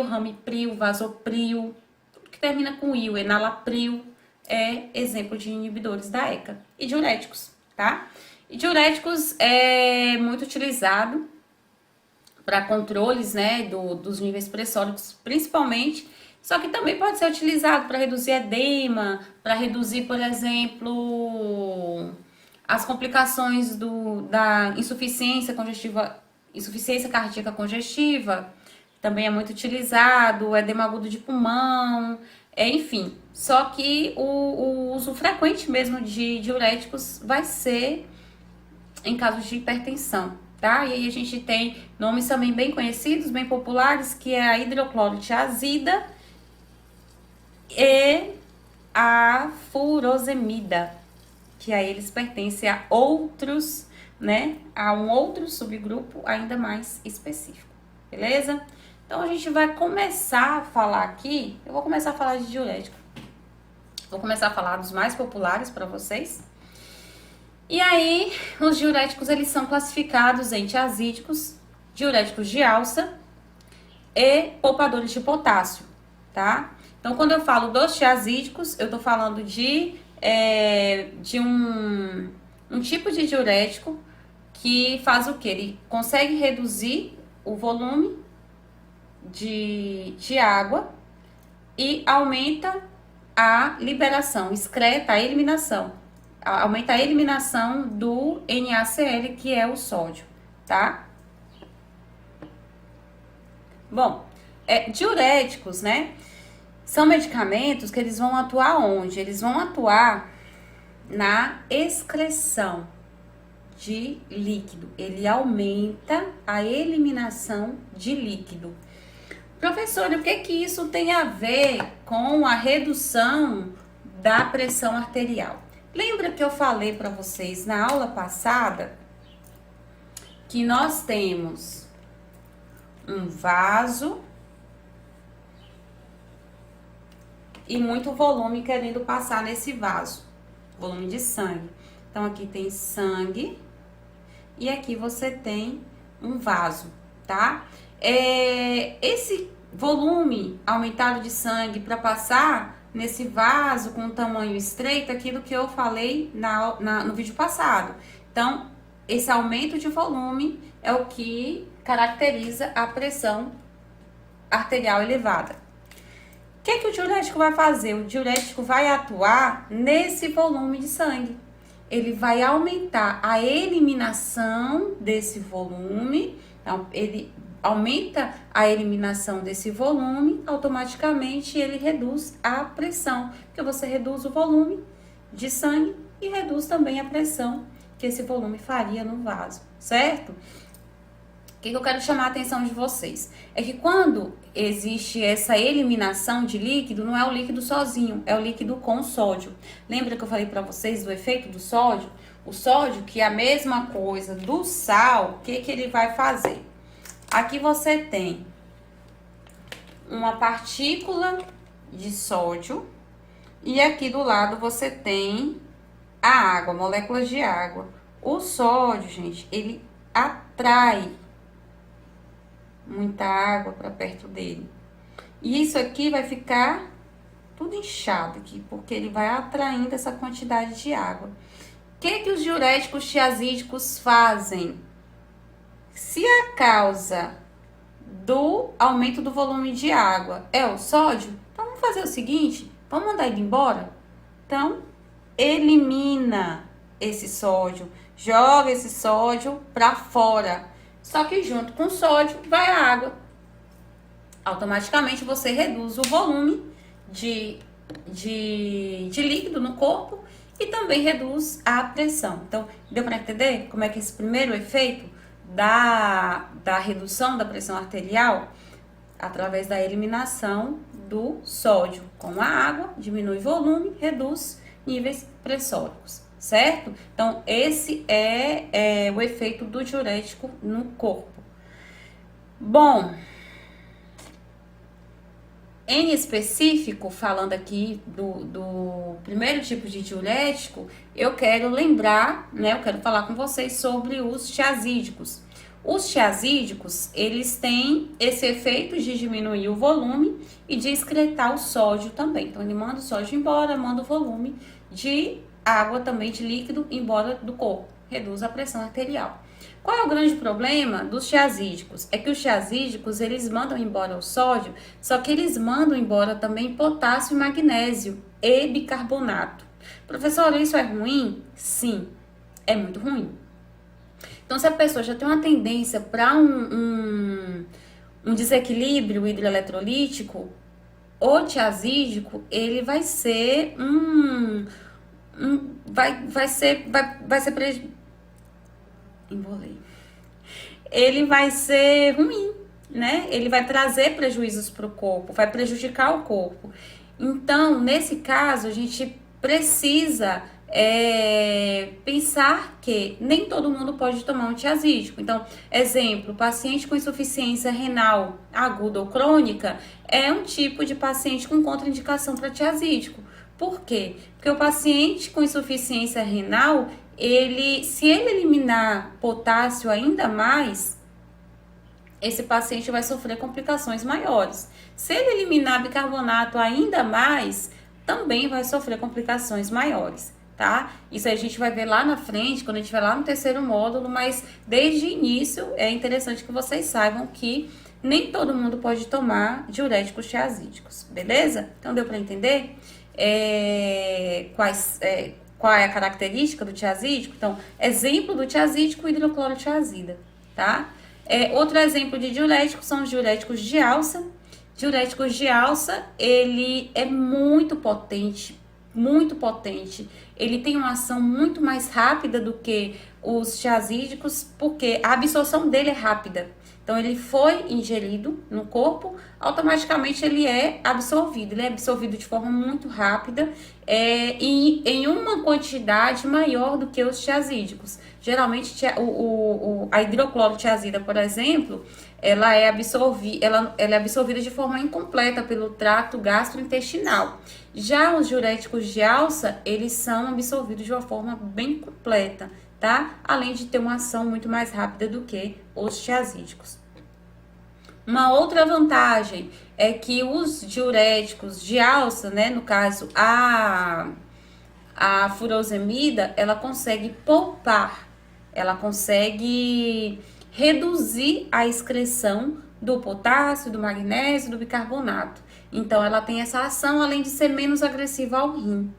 ramipril, vasopril, tudo que termina com il, enalapril, é exemplo de inibidores da ECA. E diuréticos, tá? E diuréticos é muito utilizado para controles, né, dos níveis pressóricos, principalmente, só que também pode ser utilizado para reduzir edema, para reduzir, por exemplo, as complicações da insuficiência congestiva, insuficiência cardíaca congestiva, também é muito utilizado, o edema agudo de pulmão, enfim. Só que o uso frequente mesmo de diuréticos vai ser em casos de hipertensão. Tá? E aí a gente tem nomes também bem conhecidos, bem populares, que é a hidroclorotiazida e a furosemida, que aí eles pertencem a outros, né? A um outro subgrupo ainda mais específico, beleza? Então a gente vai começar a falar aqui, eu vou começar a falar de diurético. Vou começar a falar dos mais populares para vocês. E aí, os diuréticos, eles são classificados em tiazídicos, diuréticos de alça e poupadores de potássio, tá? Então, quando eu falo dos tiazídicos, eu tô falando de um tipo de diurético que faz o quê? Ele consegue reduzir o volume de água e aumenta a liberação, excreta a eliminação. Aumenta a eliminação do NaCl, que é o sódio, tá? Bom, diuréticos, né? São medicamentos que eles vão atuar onde? Eles vão atuar na excreção de líquido. Ele aumenta a eliminação de líquido. Professor, o que isso tem a ver com a redução da pressão arterial? Lembra que eu falei para vocês na aula passada que nós temos um vaso e muito volume querendo passar nesse vaso, volume de sangue. Então, aqui tem sangue e aqui você tem um vaso, tá? Esse volume aumentado de sangue para passar nesse vaso com tamanho estreito, aquilo que eu falei no vídeo passado. Então, esse aumento de volume é o que caracteriza a pressão arterial elevada. que o diurético vai fazer? O diurético vai atuar nesse volume de sangue. Ele vai aumentar a eliminação desse volume. Então, ele aumenta a eliminação desse volume, automaticamente ele reduz a pressão, porque você reduz o volume de sangue e reduz também a pressão que esse volume faria no vaso, certo? O que eu quero chamar a atenção de vocês? É que quando existe essa eliminação de líquido, não é o líquido sozinho, é o líquido com sódio. Lembra que eu falei para vocês do efeito do sódio? O sódio, que é a mesma coisa do sal, o que ele vai fazer? Aqui você tem uma partícula de sódio e aqui do lado você tem a água, moléculas de água. O sódio, gente, ele atrai muita água para perto dele. E isso aqui vai ficar tudo inchado aqui, porque ele vai atraindo essa quantidade de água. O que os diuréticos tiazídicos fazem? Se a causa do aumento do volume de água é o sódio, então vamos fazer o seguinte, vamos mandar ele embora? Então, elimina esse sódio, joga esse sódio para fora. Só que junto com o sódio vai a água. Automaticamente você reduz o volume de líquido no corpo e também reduz a pressão. Então, deu para entender como é que esse primeiro efeito da redução da pressão arterial, através da eliminação do sódio com a água, diminui volume, reduz níveis pressóricos, certo? Então, esse é o efeito do diurético no corpo. Bom, em específico, falando aqui do primeiro tipo de diurético, eu quero lembrar, né, eu quero falar com vocês sobre os tiazídicos. Os tiazídicos, eles têm esse efeito de diminuir o volume e de excretar o sódio também. Então, ele manda o sódio embora, manda o volume de água também, de líquido, embora do corpo. Reduz a pressão arterial. Qual é o grande problema dos tiazídicos? É que os tiazídicos, eles mandam embora o sódio, só que eles mandam embora também potássio e magnésio e bicarbonato. Professora, isso é ruim? Sim, é muito ruim. Então, se a pessoa já tem uma tendência para um desequilíbrio hidroeletrolítico, o tiazídico, ele vai ser ele vai ser ruim, né? Ele vai trazer prejuízos para o corpo, vai prejudicar o corpo. Então, nesse caso, a gente precisa pensar que nem todo mundo pode tomar um tiazídico. Então, exemplo, paciente com insuficiência renal aguda ou crônica é um tipo de paciente com contraindicação para tiazídico. Por quê? Porque o paciente com insuficiência renal, se ele eliminar potássio ainda mais, esse paciente vai sofrer complicações maiores. Se ele eliminar bicarbonato ainda mais, também vai sofrer complicações maiores, tá? Isso a gente vai ver lá na frente, quando a gente vai lá no terceiro módulo, mas desde o início é interessante que vocês saibam que nem todo mundo pode tomar diuréticos tiazídicos, beleza? Então deu para entender? Qual é a característica do tiazídico? Então, exemplo do tiazídico, hidroclorotiazida, tá? Outro exemplo de diurético são os diuréticos de alça. Diuréticos de alça, ele é muito potente, muito potente. Ele tem uma ação muito mais rápida do que os tiazídicos, porque a absorção dele é rápida. Então, ele foi ingerido no corpo, automaticamente ele é absorvido. Ele é absorvido de forma muito rápida e em uma quantidade maior do que os tiazídicos. Geralmente, a hidroclorotiazida, por exemplo, ela é absorvida de forma incompleta pelo trato gastrointestinal. Já os diuréticos de alça, eles são absorvidos de uma forma bem completa, tá? Além de ter uma ação muito mais rápida do que os tiazídicos. Uma outra vantagem é que os diuréticos de alça, né, no caso a furosemida, ela consegue poupar, ela consegue reduzir a excreção do potássio, do magnésio, do bicarbonato. Então, ela tem essa ação, além de ser menos agressiva ao rim,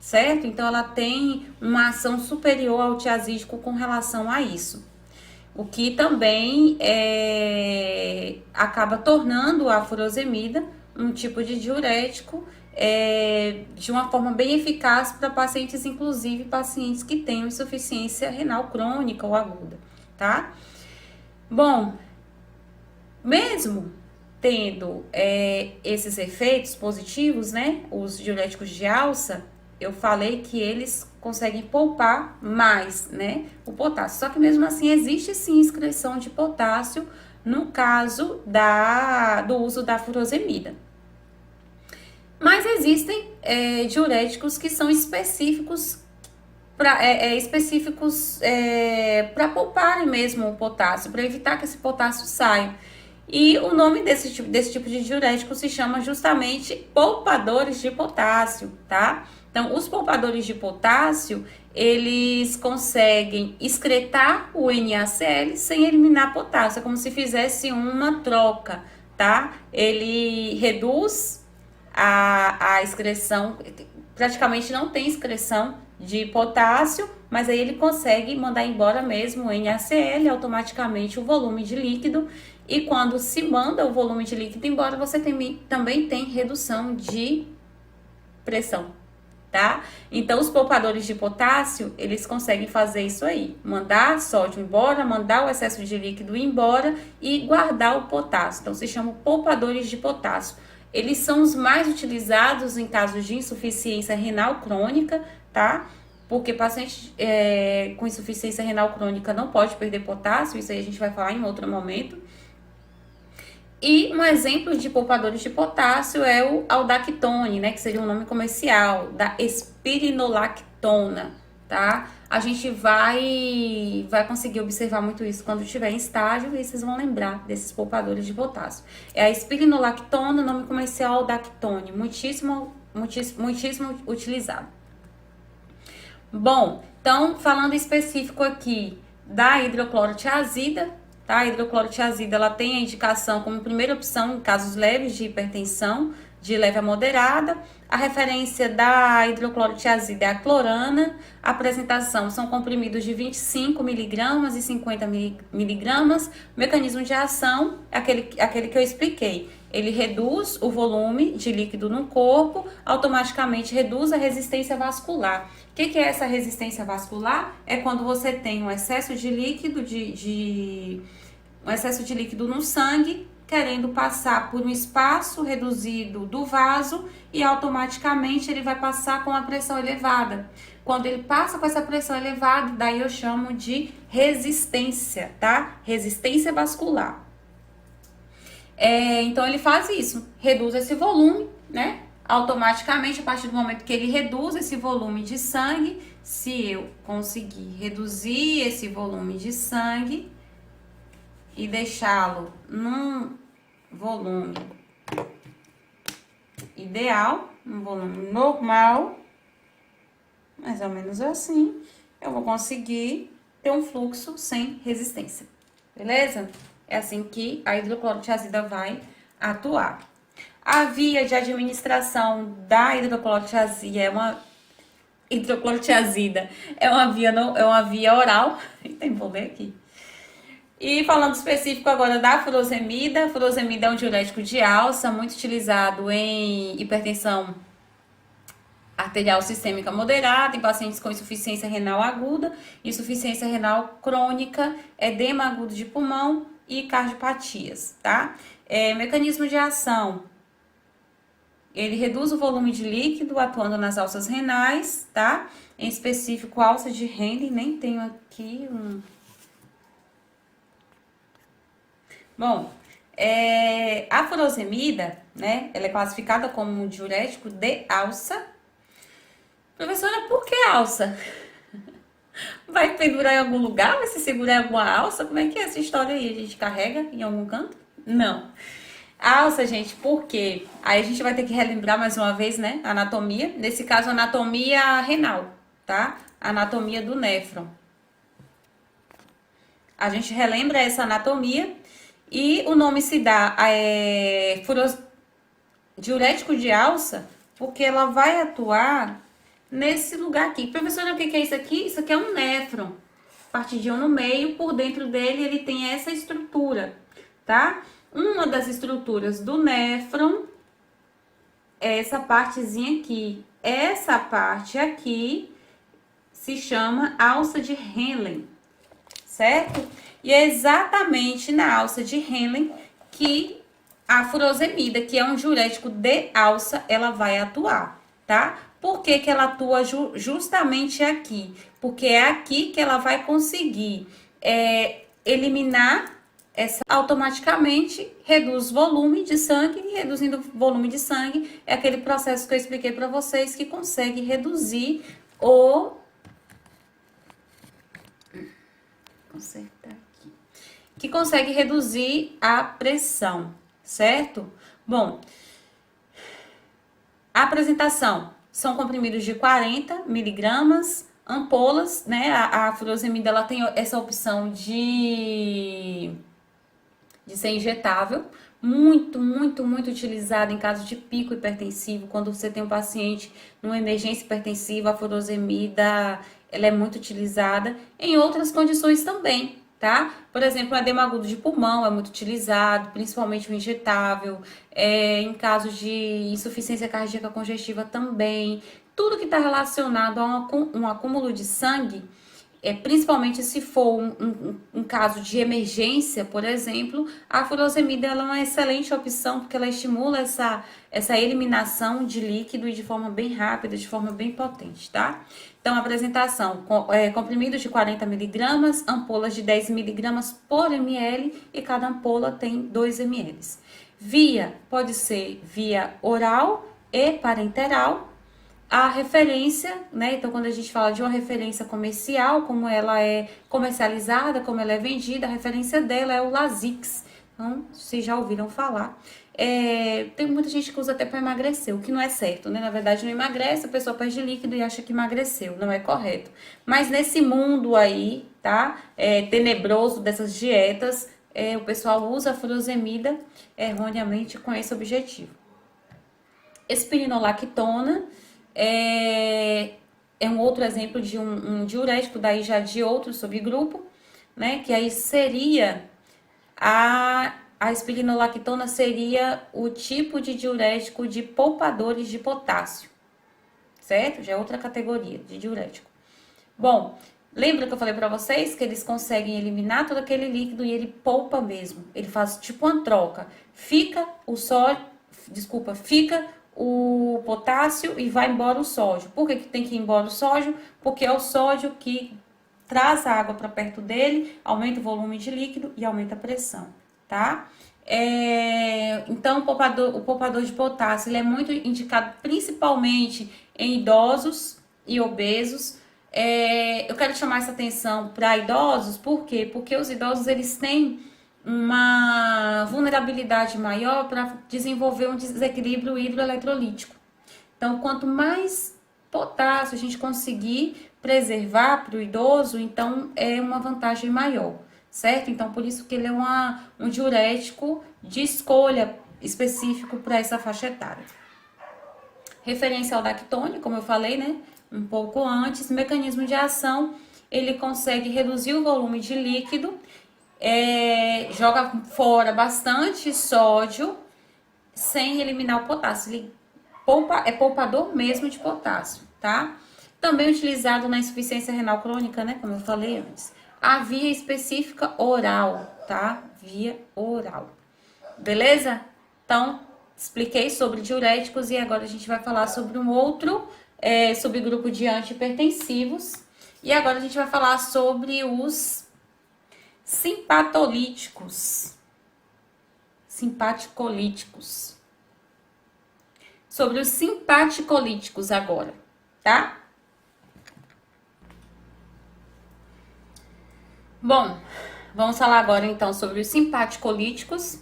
certo? Então, ela tem uma ação superior ao tiazídico com relação a isso. O que também acaba tornando a furosemida um tipo de diurético de uma forma bem eficaz para pacientes, inclusive pacientes que tenham insuficiência renal crônica ou aguda, tá? Bom, mesmo tendo esses efeitos positivos, né, os diuréticos de alça, eu falei que eles conseguem poupar mais, né, o potássio. Só que mesmo assim existe sim excreção de potássio no caso do uso da furosemida. Mas existem diuréticos que são específicos para pouparem mesmo o potássio, para evitar que esse potássio saia. E o nome desse tipo de diurético se chama justamente poupadores de potássio, tá? Então, os poupadores de potássio, eles conseguem excretar o NaCl sem eliminar potássio, é como se fizesse uma troca, tá? Ele reduz a excreção, praticamente não tem excreção de potássio, mas aí ele consegue mandar embora mesmo o NaCl, automaticamente o volume de líquido, e quando se manda o volume de líquido embora, você também tem redução de pressão, tá? Então, os poupadores de potássio, eles conseguem fazer isso aí, mandar sódio embora, mandar o excesso de líquido embora e guardar o potássio. Então, se chamam poupadores de potássio. Eles são os mais utilizados em casos de insuficiência renal crônica, tá? Porque paciente com insuficiência renal crônica não pode perder potássio, isso aí a gente vai falar em outro momento. E um exemplo de poupadores de potássio é o aldactone, né, que seria um nome comercial, da espironolactona, tá? A gente vai conseguir observar muito isso quando estiver em estágio e vocês vão lembrar desses poupadores de potássio. É a espironolactona, nome comercial aldactone, muitíssimo utilizado. Bom, então falando específico aqui da hidroclorotiazida, tá? A hidroclorotiazida, ela tem a indicação como primeira opção em casos leves de hipertensão, de leve a moderada. A referência da hidroclorotiazida é a clorana. A apresentação são comprimidos de 25 miligramas e 50 miligramas. O mecanismo de ação é aquele que eu expliquei. Ele reduz o volume de líquido no corpo, automaticamente reduz a resistência vascular. O que é essa resistência vascular? É quando você tem um excesso de líquido, um excesso de líquido no sangue, querendo passar por um espaço reduzido do vaso e automaticamente ele vai passar com a pressão elevada. Quando ele passa com essa pressão elevada, daí eu chamo de resistência, tá? Resistência vascular. Então ele faz isso, reduz esse volume, né? Automaticamente, a partir do momento que ele reduz esse volume de sangue, se eu conseguir reduzir esse volume de sangue e deixá-lo num volume ideal, um volume normal, mais ou menos assim, eu vou conseguir ter um fluxo sem resistência, beleza? É assim que a hidroclorotiazida vai atuar. A via de administração da hidroclorotiazida é uma via oral. Tem vou ler aqui. E falando específico agora da furosemida, a furosemida é um diurético de alça, muito utilizado em hipertensão arterial sistêmica moderada, em pacientes com insuficiência renal aguda, insuficiência renal crônica, edema agudo de pulmão e cardiopatias, tá? Mecanismo de ação. Ele reduz o volume de líquido atuando nas alças renais, tá? Em específico, alça de Henle, nem tenho aqui um... Bom, a furosemida, né, ela é classificada como um diurético de alça. Professora, por que alça? Vai pendurar em algum lugar? Vai se segurar em alguma alça? Como é que é essa história aí? A gente carrega em algum canto? Não. Alça, gente, por quê? Aí a gente vai ter que relembrar mais uma vez, né? A anatomia. Nesse caso, anatomia renal, tá? Anatomia do néfron. A gente relembra essa anatomia e o nome se dá diurético de alça, porque ela vai atuar nesse lugar aqui. Professora, o que é isso aqui? Isso aqui é um néfron. Partidinho no meio, por dentro dele ele tem essa estrutura, tá? Uma das estruturas do néfron é essa partezinha aqui. Essa parte aqui se chama alça de Henle, certo? E é exatamente na alça de Henle que a furosemida, que é um diurético de alça, ela vai atuar, tá? Por que que ela atua justamente aqui? Porque é aqui que ela vai conseguir eliminar essa automaticamente reduz volume de sangue, e reduzindo o volume de sangue é aquele processo que eu expliquei para vocês que consegue reduzir o consertar aqui, que consegue reduzir a pressão, certo? Bom, a apresentação são comprimidos de 40 miligramas, ampolas, né? A furosemida ela tem essa opção de ser injetável, muito utilizada em caso de pico hipertensivo, quando você tem um paciente numa emergência hipertensiva, a furosemida, ela é muito utilizada em outras condições também, tá? Por exemplo, o edema agudo de pulmão é muito utilizado, principalmente o injetável, em casos de insuficiência cardíaca congestiva também, tudo que está relacionado a um acúmulo de sangue, principalmente se for um caso de emergência, por exemplo, a furosemida ela é uma excelente opção, porque ela estimula essa eliminação de líquido de forma bem rápida, de forma bem potente, tá? Então, a apresentação, comprimidos de 40 miligramas, ampolas de 10 miligramas por ml, e cada ampola tem 2 ml. Via, pode ser via oral e parenteral. A referência, né? Então, quando a gente fala de uma referência comercial, como ela é comercializada, como ela é vendida, a referência dela é o Lasix. Então, vocês já ouviram falar. Tem muita gente que usa até para emagrecer, o que não é certo, né? Na verdade, não emagrece, a pessoa perde líquido e acha que emagreceu, não é correto. Mas nesse mundo aí, tá? Tenebroso dessas dietas, o pessoal usa a furosemida erroneamente com esse objetivo. Espironolactona é um outro exemplo de um diurético, daí já de outro subgrupo, né? Que aí seria a espironolactona seria o tipo de diurético de poupadores de potássio, certo? Já é outra categoria de diurético. Bom, lembra que eu falei para vocês que eles conseguem eliminar todo aquele líquido e ele poupa mesmo. Ele faz tipo uma troca. Fica o potássio e vai embora o sódio. Por que tem que ir embora o sódio? Porque é o sódio que traz a água para perto dele, aumenta o volume de líquido e aumenta a pressão, tá? Então, o poupador de potássio ele é muito indicado principalmente em idosos e obesos. Eu quero chamar essa atenção para idosos, por quê? Porque os idosos eles têm uma vulnerabilidade maior para desenvolver um desequilíbrio hidroeletrolítico. Então, quanto mais potássio a gente conseguir preservar para o idoso, então é uma vantagem maior, certo? Então, por isso que ele é um diurético de escolha específico para essa faixa etária. Referência ao Dactone, como eu falei, né? Um pouco antes, mecanismo de ação, ele consegue reduzir o volume de líquido, joga fora bastante sódio sem eliminar o potássio. Ele é poupador mesmo de potássio, tá? Também utilizado na insuficiência renal crônica, né? Como eu falei antes. A via específica oral, tá? Via oral. Beleza? Então, expliquei sobre diuréticos e agora a gente vai falar sobre um outro subgrupo de antihipertensivos. E agora a gente vai falar sobre os simpatolíticos. Simpaticolíticos. Sobre os simpaticolíticos agora, tá? Bom, vamos falar agora então sobre os simpaticolíticos.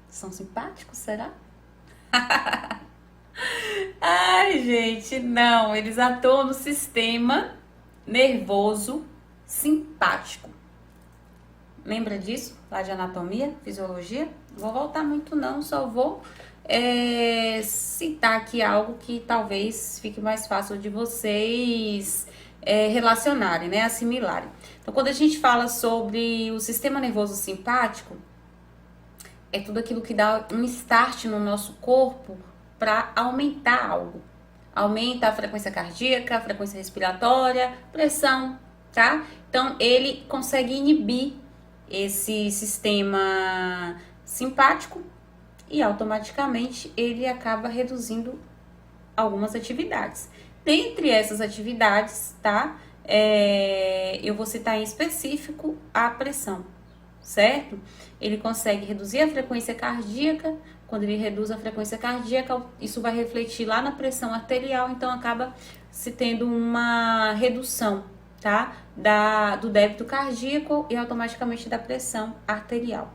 São simpáticos, será? Ai, gente, não. Eles atuam no sistema nervoso simpático. Lembra disso? Lá de anatomia, fisiologia? Não vou voltar muito não, só vou citar aqui algo que talvez fique mais fácil de vocês relacionarem, né, assimilarem. Então, quando a gente fala sobre o sistema nervoso simpático, é tudo aquilo que dá um start no nosso corpo para aumentar algo. Aumenta a frequência cardíaca, a frequência respiratória, pressão, tá? Então, ele consegue inibir esse sistema simpático e automaticamente ele acaba reduzindo algumas atividades. Dentre essas atividades, tá? Eu vou citar em específico a pressão, certo? Ele consegue reduzir a frequência cardíaca. Quando ele reduz a frequência cardíaca, isso vai refletir lá na pressão arterial, então acaba se tendo uma redução, tá? Do débito cardíaco e automaticamente da pressão arterial.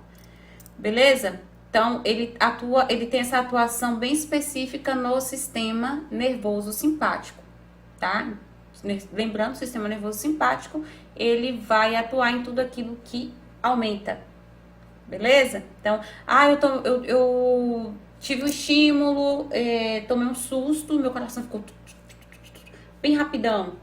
Beleza? Então, ele tem essa atuação bem específica no sistema nervoso simpático, tá? Lembrando, o sistema nervoso simpático, ele vai atuar em tudo aquilo que aumenta. Beleza? Então, eu tive um estímulo, tomei um susto, meu coração ficou bem rapidão.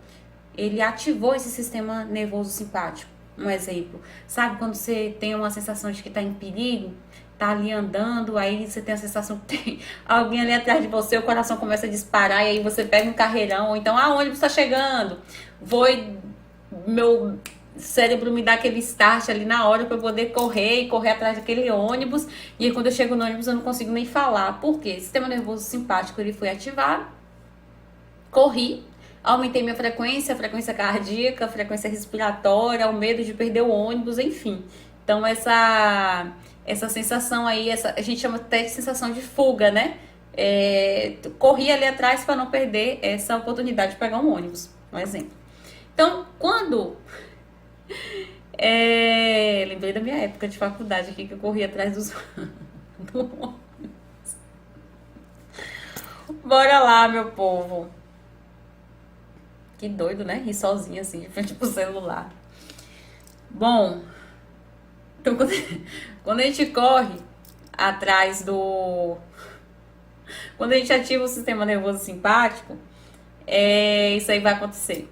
Ele ativou esse sistema nervoso simpático. Um exemplo. Sabe quando você tem uma sensação de que tá em perigo? Tá ali andando, aí você tem a sensação que tem alguém ali atrás de você, o coração começa a disparar, e aí você pega um carreirão, ou então, o ônibus tá chegando. Meu cérebro me dá aquele start ali na hora para eu poder correr e correr atrás daquele ônibus. E aí quando eu chego no ônibus eu não consigo nem falar. Por quê? O sistema nervoso simpático ele foi ativado. Corri, aumentei minha frequência, a frequência cardíaca, a frequência respiratória, o medo de perder o ônibus, enfim. Então essa sensação aí, a gente chama até de sensação de fuga, né? Corri ali atrás para não perder essa oportunidade de pegar um ônibus, um exemplo. Então, quando lembrei da minha época de faculdade aqui, que eu corria atrás dos do ônibus. Bora lá, meu povo. Que doido, né? Rir sozinha assim, de frente pro celular. Bom, então quando a gente corre atrás quando a gente ativa o sistema nervoso simpático, isso aí vai acontecer.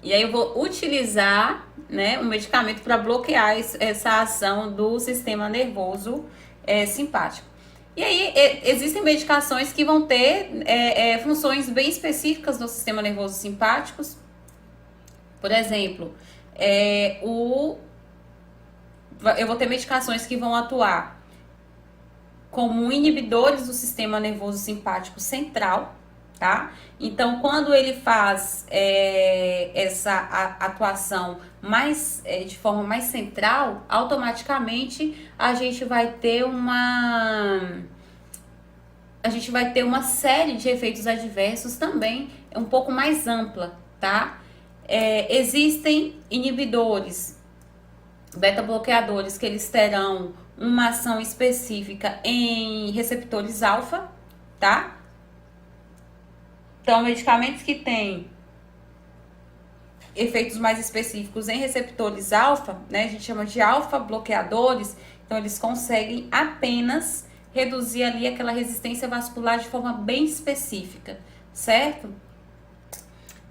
E aí eu vou utilizar, né, um medicamento para bloquear essa ação do sistema nervoso simpático. E aí existem medicações que vão ter funções bem específicas no sistema nervoso simpático. Por exemplo, eu vou ter medicações que vão atuar como inibidores do sistema nervoso simpático central, tá? Então, quando ele faz essa atuação de forma mais central, automaticamente a gente vai ter uma série de efeitos adversos também um pouco mais ampla, tá? Existem inibidores, beta-bloqueadores, que eles terão uma ação específica em receptores alfa, tá? Então, medicamentos que têm efeitos mais específicos em receptores alfa, né? A gente chama de alfa-bloqueadores. Então, eles conseguem apenas reduzir ali aquela resistência vascular de forma bem específica, certo?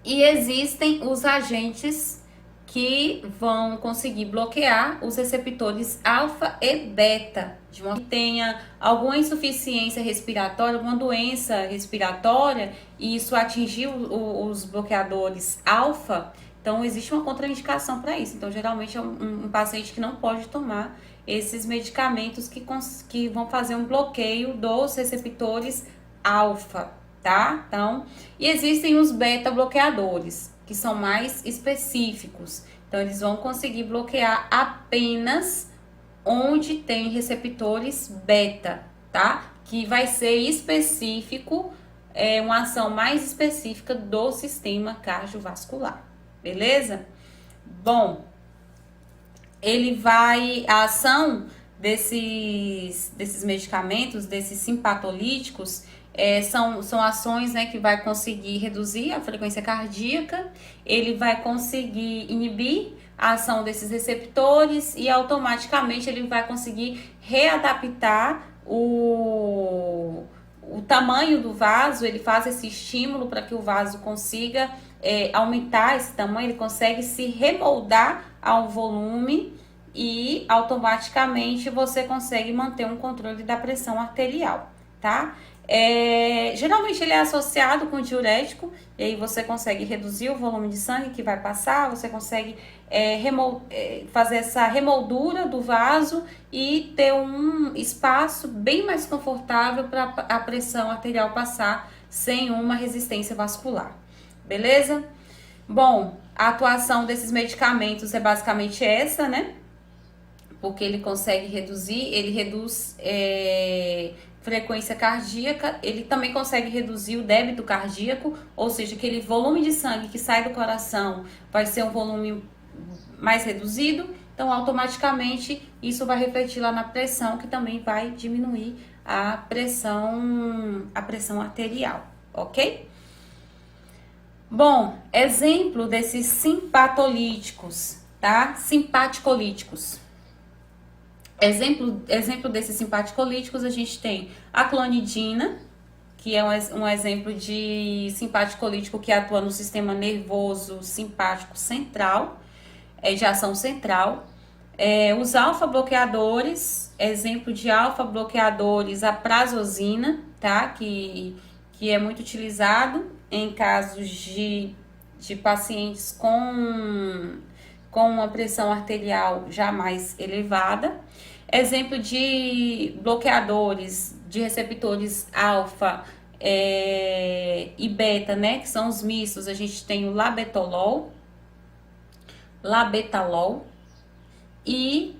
E existem os agentes que vão conseguir bloquear os receptores alfa e beta, de modo que tenha alguma insuficiência respiratória, alguma doença respiratória, e isso atingir os bloqueadores alfa, então existe uma contraindicação para isso. Então, geralmente é um paciente que não pode tomar esses medicamentos que vão fazer um bloqueio dos receptores alfa, tá? Então, e existem os beta-bloqueadores, que são mais específicos. Então, eles vão conseguir bloquear apenas onde tem receptores beta, tá? Que vai ser específico, uma ação mais específica do sistema cardiovascular, beleza? Bom, a ação desses medicamentos, desses simpatolíticos, são ações, né, que vai conseguir reduzir a frequência cardíaca, ele vai conseguir inibir a ação desses receptores e automaticamente ele vai conseguir readaptar o tamanho do vaso, ele faz esse estímulo para que o vaso consiga aumentar esse tamanho, ele consegue se remoldar ao volume e automaticamente você consegue manter um controle da pressão arterial, tá? Geralmente ele é associado com diurético, e aí você consegue reduzir o volume de sangue que vai passar, você consegue fazer essa remoldura do vaso e ter um espaço bem mais confortável para a pressão arterial passar sem uma resistência vascular, beleza? Bom, a atuação desses medicamentos é basicamente essa, né? Porque ele consegue reduzir, ele reduz frequência cardíaca, ele também consegue reduzir o débito cardíaco, ou seja, aquele volume de sangue que sai do coração vai ser um volume mais reduzido, então automaticamente isso vai refletir lá na pressão, que também vai diminuir a pressão arterial, ok? Bom, exemplo desses simpatolíticos, tá? Simpaticolíticos. Exemplo desses simpaticolíticos, a gente tem a clonidina, que é um exemplo de simpaticolítico que atua no sistema nervoso simpático central, de ação central. Os alfa-bloqueadores, exemplo de alfa-bloqueadores, a prazosina, tá? Que é muito utilizado em casos de pacientes com uma pressão arterial já mais elevada. Exemplo de bloqueadores de receptores alfa e beta, né? Que são os mistos. A gente tem o labetalol e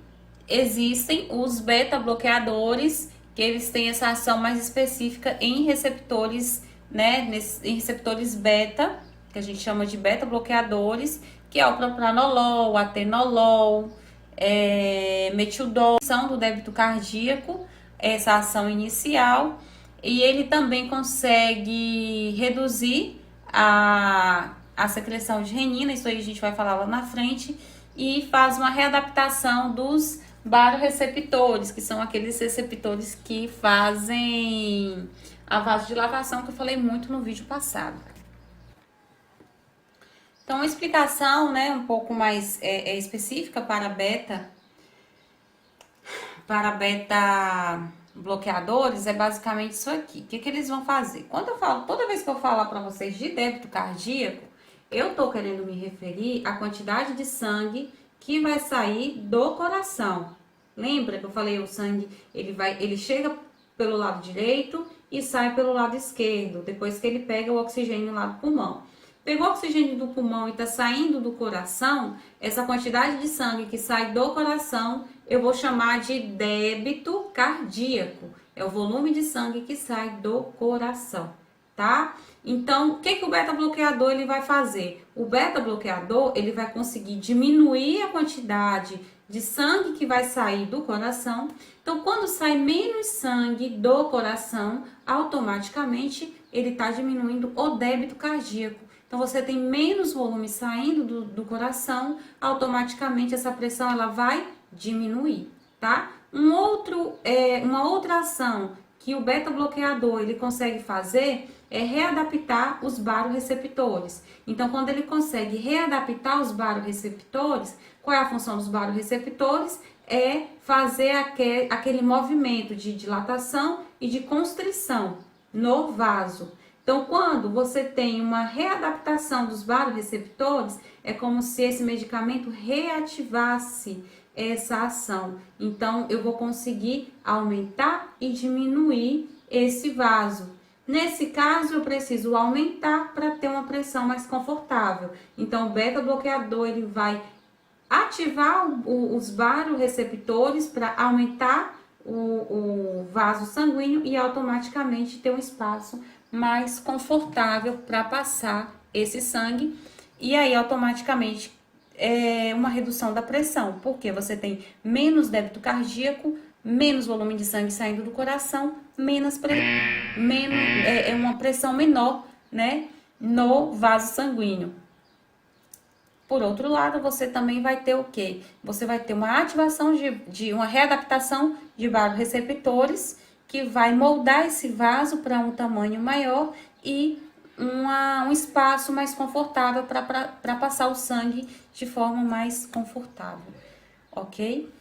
existem os beta bloqueadores, que eles têm essa ação mais específica em receptores, né? Em receptores beta, que a gente chama de beta bloqueadores, que é o propranolol, atenolol, metildol, são do débito cardíaco, essa ação inicial, e ele também consegue reduzir a secreção de renina, isso aí a gente vai falar lá na frente, e faz uma readaptação dos baroreceptores, que são aqueles receptores que fazem a vasodilatação, que eu falei muito no vídeo passado. Então, uma explicação, né, um pouco mais específica para beta bloqueadores é basicamente isso aqui. O que eles vão fazer? Toda vez que eu falar para vocês de débito cardíaco, eu tô querendo me referir à quantidade de sangue que vai sair do coração. Lembra que eu falei o sangue, ele chega pelo lado direito e sai pelo lado esquerdo, depois que ele pega o oxigênio lá do pulmão. Pegou o oxigênio do pulmão e está saindo do coração, essa quantidade de sangue que sai do coração, eu vou chamar de débito cardíaco. É o volume de sangue que sai do coração, tá? Então, o que o beta-bloqueador ele vai fazer? O beta-bloqueador, ele vai conseguir diminuir a quantidade de sangue que vai sair do coração. Então, quando sai menos sangue do coração, automaticamente ele está diminuindo o débito cardíaco. Então, você tem menos volume saindo do coração, automaticamente essa pressão ela vai diminuir, tá? Uma outra ação que o beta-bloqueador ele consegue fazer é readaptar os baroreceptores. Então, quando ele consegue readaptar os baroreceptores, qual é a função dos baroreceptores? É fazer aquele movimento de dilatação e de constrição no vaso. Então, quando você tem uma readaptação dos baroreceptores, é como se esse medicamento reativasse essa ação. Então, eu vou conseguir aumentar e diminuir esse vaso. Nesse caso, eu preciso aumentar para ter uma pressão mais confortável. Então, o beta-bloqueador ele vai ativar os baroreceptores para aumentar o vaso sanguíneo e automaticamente ter um espaço mais confortável para passar esse sangue. E aí, automaticamente, uma redução da pressão, porque você tem menos débito cardíaco, menos volume de sangue saindo do coração, uma pressão menor, né, no vaso sanguíneo. Por outro lado, você também vai ter o quê? Você vai ter uma ativação uma readaptação de baroreceptores que vai moldar esse vaso para um tamanho maior e um espaço mais confortável para passar o sangue de forma mais confortável, ok?